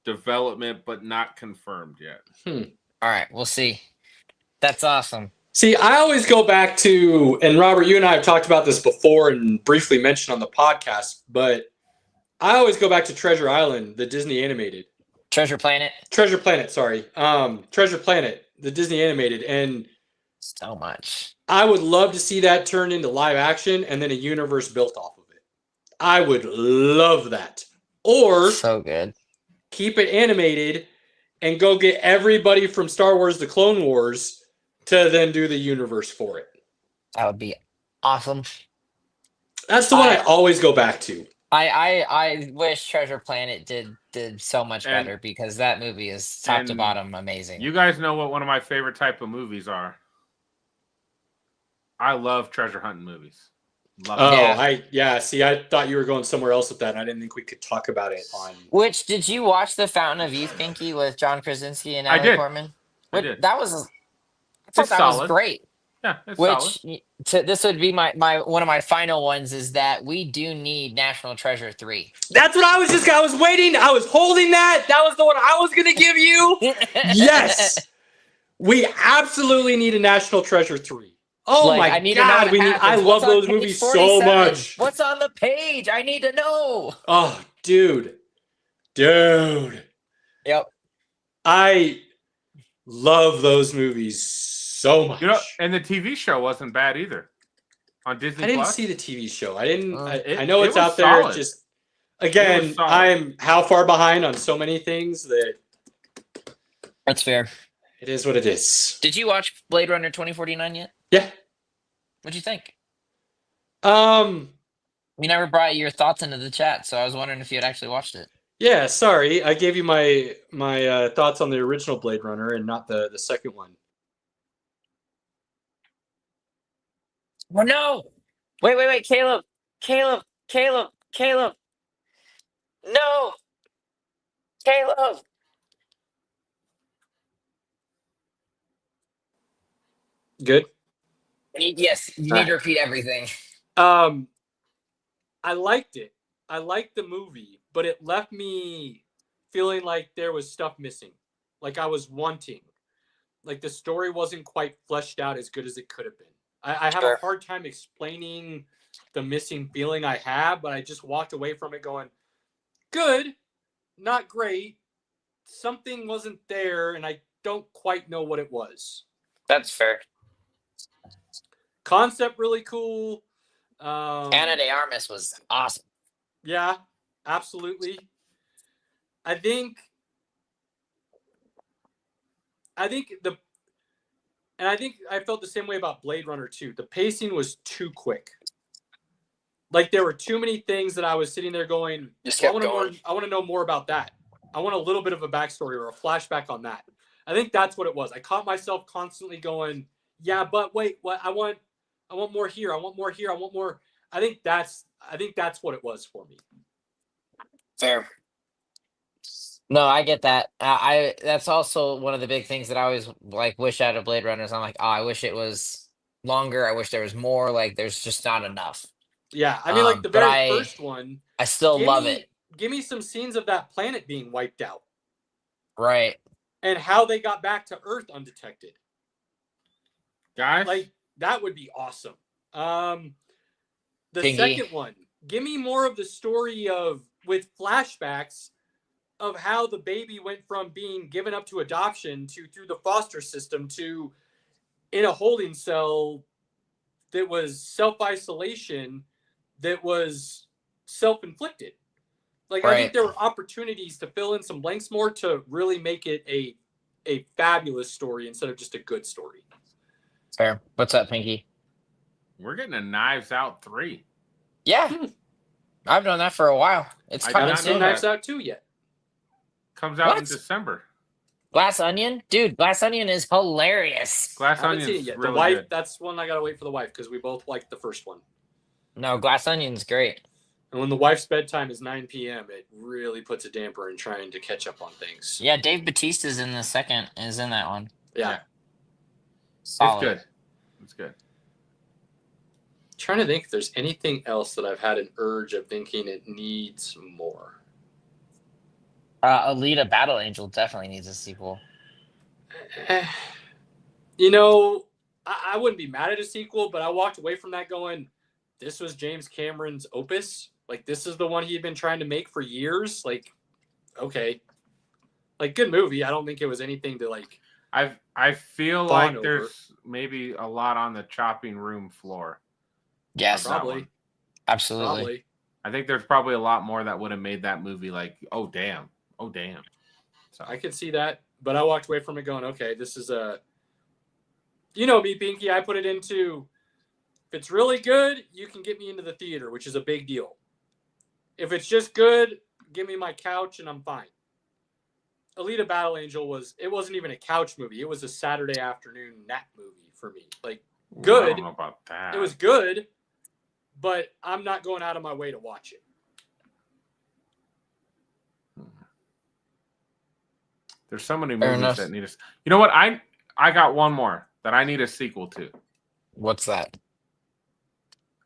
development but not confirmed yet. All right, we'll see. That's awesome. See, I always go back to, and Robert, you and I have talked about this before and briefly mentioned on the podcast, but I always go back to Treasure Island, the Disney animated. Treasure Planet. Treasure Planet, sorry. Treasure Planet, the Disney animated. And So much. I would love to see that turned into live action and then a universe built off of it. I would love that. Or So good. keep it animated and go get everybody from Star Wars The Clone Wars to then do the universe for it. That would be awesome. That's the one I always go back to. I wish Treasure Planet did so much And- better because that movie is top to and bottom amazing. You guys know what one of my favorite type of movies are. I love treasure hunting movies. Love Oh, it. Yeah. See, I thought you were going somewhere else with that. And I didn't think we could talk about it on. Which did you watch The Fountain of Youth, Pinky, with John Krasinski and I Natalie did. Portman? I did. That was. I thought It's that solid. was great. Yeah, it's solid. Which this would be my one of my final ones is that we do need National Treasure 3. That's what I was waiting. I was holding that. That was the one I was going to give you. Yes. We absolutely need a National Treasure 3. Oh Like, my I need to know God. what happens. I What's love on those page movies so 47? much. What's on the page? I need to know. Oh, dude. Yep. I love those movies so much. You know, and the TV show wasn't bad either. On Disney I didn't Plus. see the TV show. I didn't. It- I know it it's was out there. solid. Just again, solid. I'm how far behind on so many things that That's fair. it is what it is. Did you watch Blade Runner 2049 yet? Yeah. What'd you think? Um. You never brought your thoughts into the chat, so I was wondering if you had actually watched it. Yeah. Sorry, I gave you my thoughts on the original Blade Runner and not the second one. Oh no! Wait, Caleb! No! Caleb! Good. Yes, you need to repeat everything. I liked it. I liked the movie, but it left me feeling like there was stuff missing. Like I was wanting. Like the story wasn't quite fleshed out as good as it could have been. I have Sure. a hard time explaining the missing feeling I have, but I just walked away from it going, good, not great. Something wasn't there, and I don't quite know what it was. That's fair. Concept really cool. Ana de Armas was awesome. Yeah, absolutely. I think I felt the same way about Blade Runner 2. The pacing was too quick. Like there were too many things that I was sitting there going, Just I kept want going. to know more about that. I want a little bit of a backstory or a flashback on that. I think that's what it was. I caught myself constantly going, yeah, but wait, what? I want more here. I want more here. I want more. I think that's what it was for me. Fair. No, I get that. I that's also one of the big things that I always like wish out of Blade Runners. I'm like, oh, I wish it was longer. I wish there was more. Like, there's just not enough. Yeah, I mean, like the but very first one. I still love it. Give me some scenes of that planet being wiped out Right. and how they got back to Earth undetected. Guys, Like that would be awesome. The Pingy. second one, give me more of the story with flashbacks of how the baby went from being given up to adoption to through the foster system to in a holding cell that was self-isolation, that was self-inflicted. Like I think Right. there were opportunities to fill in some blanks more to really make it a fabulous story instead of just a good story. Fair. What's up, Pinky? we're getting a Knives Out 3. Yeah. I've known that for a while. It's I I coming haven't not seen know soon. that. Knives Out 2 yet. Comes out in What? December. Glass Onion? Dude, Glass Onion is hilarious. Glass I haven't Onion's seen it yet. really The wife, good. that's one I gotta wait for the wife because we both liked the first one. No, Glass Onion's great. And when the wife's bedtime is 9 p.m., it really puts a damper in trying to catch up on things. Yeah, Dave Bautista's in the second, is in that one. Yeah. Solid. It's good. It's good. Trying to think if there's anything else that I've had an urge of thinking it needs more. Alita Battle Angel definitely needs a sequel. You know, I wouldn't be mad at a sequel, but I walked away from that going, this was James Cameron's opus. Like, this is the one he had been trying to make for years. Like, okay. Like, good movie. I don't think it was anything to, like, I feel Fawn like over. there's maybe a lot on the chopping room floor. Yes, that probably. one. absolutely. Probably. I think there's probably a lot more that would have made that movie like, oh damn. So I could see that, but I walked away from it going, okay, this is a, you know me, Pinky. I put it into If it's really good, you can get me into the theater, which is a big deal. If it's just good, give me my couch and I'm fine. Alita Battle Angel wasn't even a couch movie. It was a Saturday afternoon nap movie for me. Like, good. I don't know about that. It was good, but I'm not going out of my way to watch it. There's so many Fair movies enough. that need us. You know what? I got one more that I need a sequel to. What's that?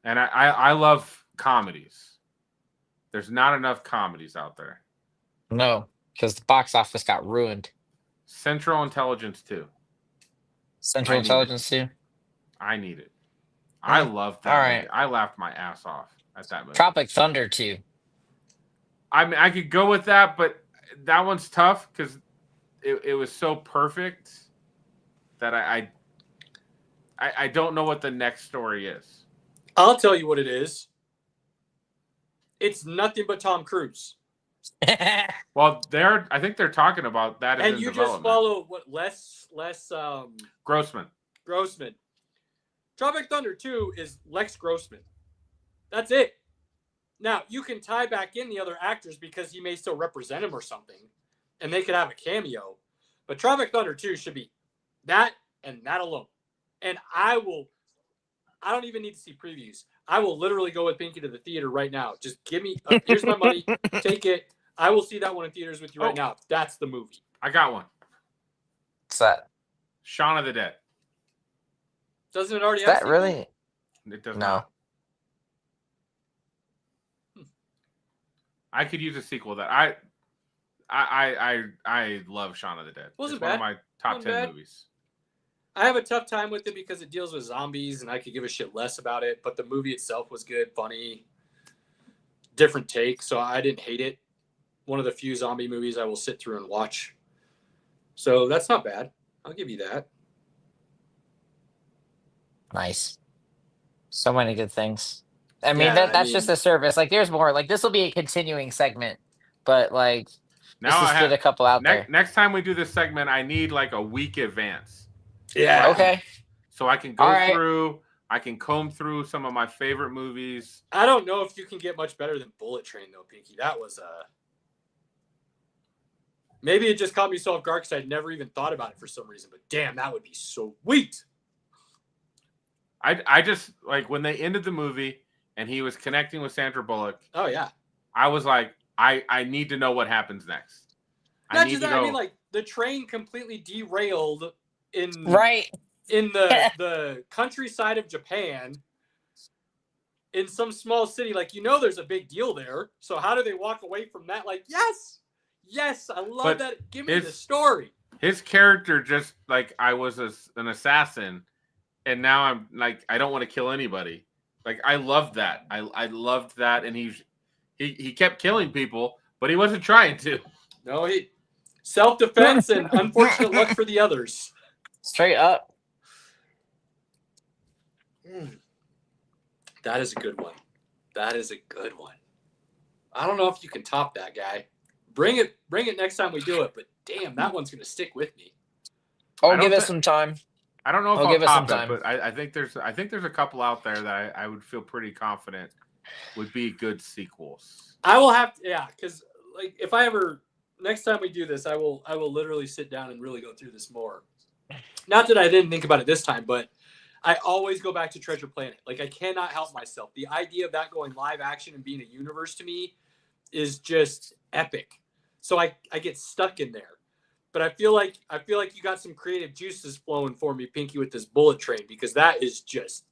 And I love comedies. There's not enough comedies out there. No, because the box office got ruined. Central Intelligence 2. Central I need Intelligence too. I need it. I love that All movie. right. I laughed my ass off at that movie. Tropic Thunder too. I mean, I could go with that, but that one's tough because it was so perfect that I don't know what the next story is. I'll tell you what it is. It's nothing but Tom Cruise. Well, I think they're talking about that And in you just development. follow what Les Grossman. Grossman. Tropic Thunder 2 is Lex Grossman. That's it. Now, you can tie back in the other actors because he may still represent him or something, and they could have a cameo. But Tropic Thunder 2 should be that and that alone. And I don't even need to see previews. I will literally go with Pinky to the theater right now. Just give me, here's my money. Take it. I will see that one in theaters with you right now. That's the movie. I got one. What's that? Shaun of the Dead. Doesn't it already Is have that a really? sequel? It does No. not. I could use a sequel that I love Shaun of the Dead. Wasn't It's one of bad. my top Wasn't 10 bad. movies. I have a tough time with it because it deals with zombies and I could give a shit less about it, but the movie itself was good, funny, different take, so I didn't hate it. One of the few zombie movies I will sit through and watch. So that's not bad. I'll give you that. Nice. So many good things. I mean, Yeah, that's just a service. Like, there's more. Like, this will be a continuing segment, but like, Now let's I just get a couple out there. next time we do this segment, I need like a week advance. Yeah. Okay. So I can go All right. through, I can comb through some of my favorite movies. I don't know if you can get much better than Bullet Train, though, Pinky. That was maybe it just caught me so off guard because I'd never even thought about it for some reason, but damn, that would be sweet. I just, like, when they ended the movie and he was connecting with Sandra Bullock, Oh, yeah. I was like, I need to know what happens next. Not just that, I mean, like, the train completely derailed in Right. in the countryside of Japan in some small city. Like, there's a big deal there. So how do they walk away from that? Like, yes, I love But that. Give me the story. His character just, like, I was an assassin, and now I'm, like, I don't want to kill anybody. Like, I loved that. I loved that, and he kept killing people, but he wasn't trying to. No, he self-defense and unfortunate luck for the others. Straight up. That is a good one. That is a good one. I don't know if you can top that, guy. Bring it next time we do it, but damn, that one's gonna stick with me. Oh, don't give us thi- some time. I don't know if I'll I'll give us some top it, time. but I think there's a couple out there that I would feel pretty confident would be good sequels. I will have to, yeah, because like if I ever next time we do this, I will literally sit down and really go through this more. Not that I didn't think about it this time, but I always go back to Treasure Planet. Like, I cannot help myself. The idea of that going live action and being a universe to me is just epic. So I get stuck in there. But I feel like you got some creative juices flowing for me, Pinky, with this Bullet Train, because that is just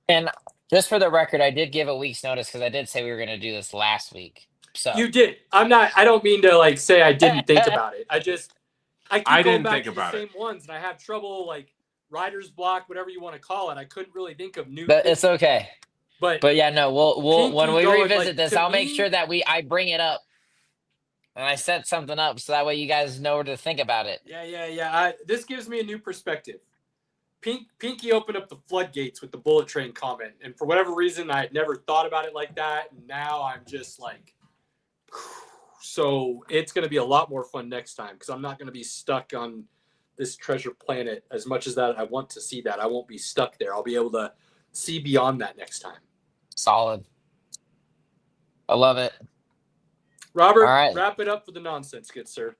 And just for the record, I did give a week's notice because I did say we were going to do this last week. So You did. I don't mean to like say I didn't think about it. I keep going didn't back think to about the it. same ones, and I have trouble like writer's block, whatever you want to call it. I couldn't really think of new. but things. it's okay. But Yeah, no, we'll when Pinky we going, revisit like, this, to I'll make me- sure that I bring it up. And I set something up so that way you guys know where to think about it. yeah. This gives me a new perspective. Pinky opened up the floodgates with the Bullet Train comment, and for whatever reason, I had never thought about it like that. And now I'm just like, so it's going to be a lot more fun next time because I'm not going to be stuck on this Treasure Planet as much as that I want to see that. I won't be stuck there. I'll be able to see beyond that next time. Solid. I love it. Robert, All right. wrap it up for the nonsense, good sir.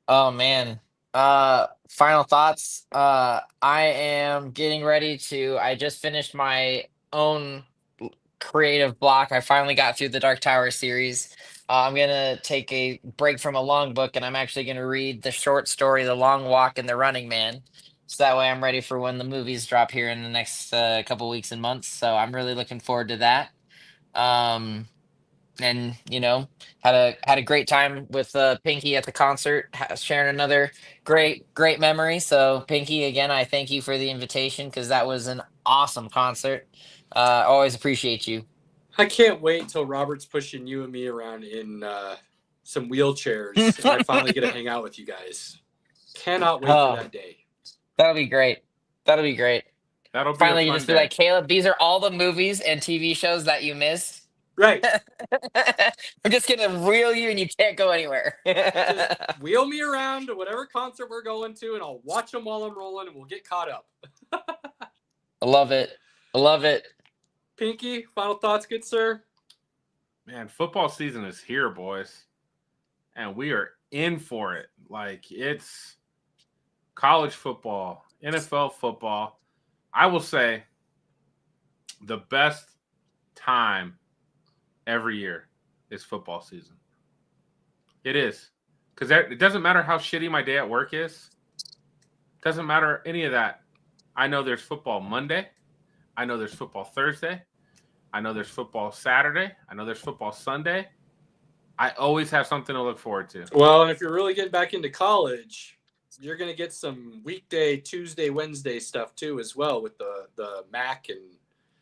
Oh man. Final thoughts. I am getting ready to. I just finished my own creative block. I finally got through the Dark Tower series. I'm gonna take a break from a long book, and I'm actually gonna read the short story, The Long Walk and the Running Man. So that way, I'm ready for when the movies drop here in the next couple weeks and months. So I'm really looking forward to that. Um, and had a great time with Pinky at the concert, sharing another great memory. So Pinky, again, I thank you for the invitation because that was an awesome concert. Always appreciate you. I can't wait till Robert's pushing you and me around in some wheelchairs and I finally get to hang out with you guys. Cannot wait for that day. That'll be great. That'll be great. That'll be Finally, a you fun just be day. like, Caleb, these are all the movies and TV shows that you missed. Right. I'm just gonna reel you and you can't go anywhere. Just wheel me around to whatever concert we're going to and I'll watch them while I'm rolling and we'll get caught up. I love it. I love it. Pinky, final thoughts, good sir? Man, football season is here, boys. And we are in for it. Like, it's college football, NFL football. I will say the best time every year is football season. It is. Because it doesn't matter how shitty my day at work is. It doesn't matter any of that. I know there's football Monday. I know there's football Thursday. I know there's football Saturday. I know there's football Sunday. I always have something to look forward to. Well, and if you're really getting back into college, you're going to get some weekday, Tuesday, Wednesday stuff too as well with the MAC and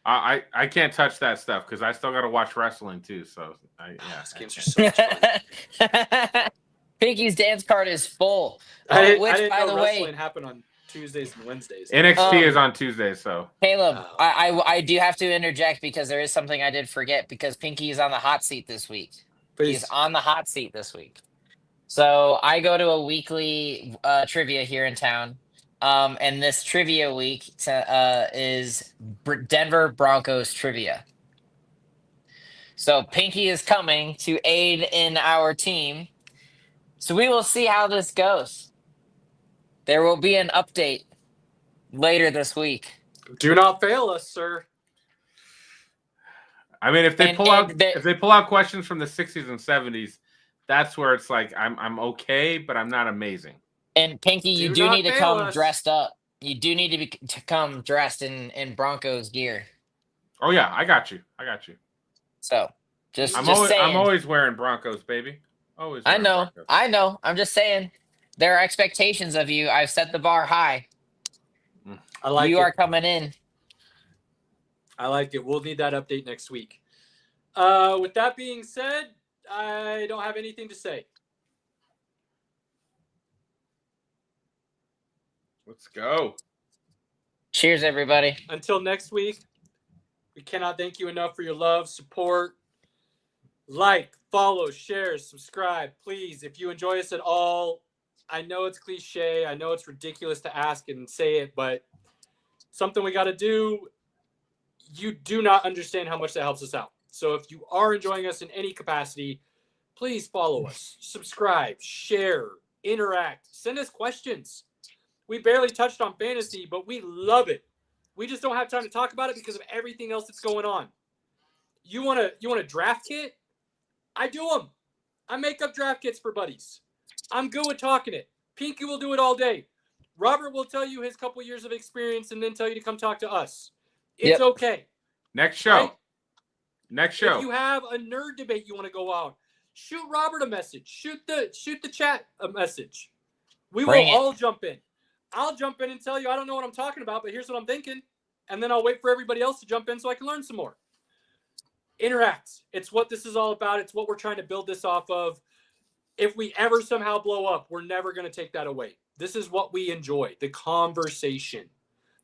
I can't touch that stuff because I still got to watch wrestling too. So those games are so much fun. Pinky's dance card is full. I didn't by know the wrestling way, happened on Tuesdays and Wednesdays. NXT is on Tuesday, so Caleb, Oh. I do have to interject because there is something I did forget because Pinky is on the hot seat this week. He's on the hot seat this week. So I go to a weekly trivia here in town. And this trivia week is Denver Broncos trivia. So Pinky is coming to aid in our team. So we will see how this goes. There will be an update later this week. Do not fail us, sir. I mean, if they pull out questions from the 60s and 70s, that's where it's like I'm okay, but I'm not amazing. And Pinky, you Do do not need to fail come us. dressed up. You do need to come dressed in Broncos gear. Oh yeah, I got you. So just I'm saying. always wearing Broncos, baby. Always. I wearing know. Broncos. I know. I'm just saying. There are expectations of you. I've set the bar high. I like You it. are coming in. I like it. We'll need that update next week. With that being said, I don't have anything to say. Let's go. Cheers, everybody. Until next week, we cannot thank you enough for your love, support. Like, follow, share, subscribe. Please, if you enjoy us at all, I know it's cliche. I know it's ridiculous to ask and say it, but something we got to do. You do not understand how much that helps us out. So if you are enjoying us in any capacity, please follow us, subscribe, share, interact, send us questions. We barely touched on fantasy, but we love it. We just don't have time to talk about it because of everything else that's going on. You want a draft kit? I do them. I make up draft kits for buddies. I'm good with talking it. Pinky will do it all day. Robert will tell you his couple years of experience and then tell you to come talk to us. It's okay. Next show. Right? Next show. If you have a nerd debate you want to go out, shoot Robert a message. Shoot the chat a message. We will all jump in. I'll jump in and tell you I don't know what I'm talking about, but here's what I'm thinking. And then I'll wait for everybody else to jump in so I can learn some more. Interact. It's what this is all about. It's what we're trying to build this off of. If we ever somehow blow up, we're never going to take that away. This is what we enjoy. The conversation.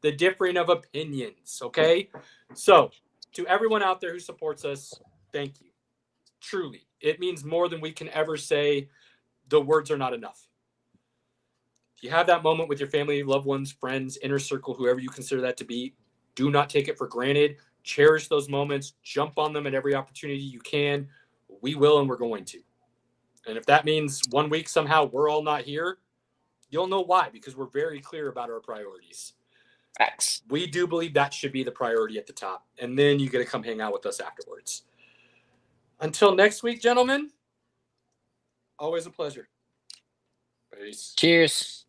The differing of opinions. Okay? So, to everyone out there who supports us, thank you. Truly. It means more than we can ever say. The words are not enough. If you have that moment with your family, loved ones, friends, inner circle, whoever you consider that to be, Do not take it for granted. Cherish those moments. Jump on them at every opportunity you can. We will, and we're going to. And if that means 1 week somehow we're all not here, you'll know why, because we're very clear about our priorities. Facts. We do believe that should be the priority at the top. And then you get to come hang out with us afterwards. Until next week, gentlemen, always a pleasure. Peace. Cheers.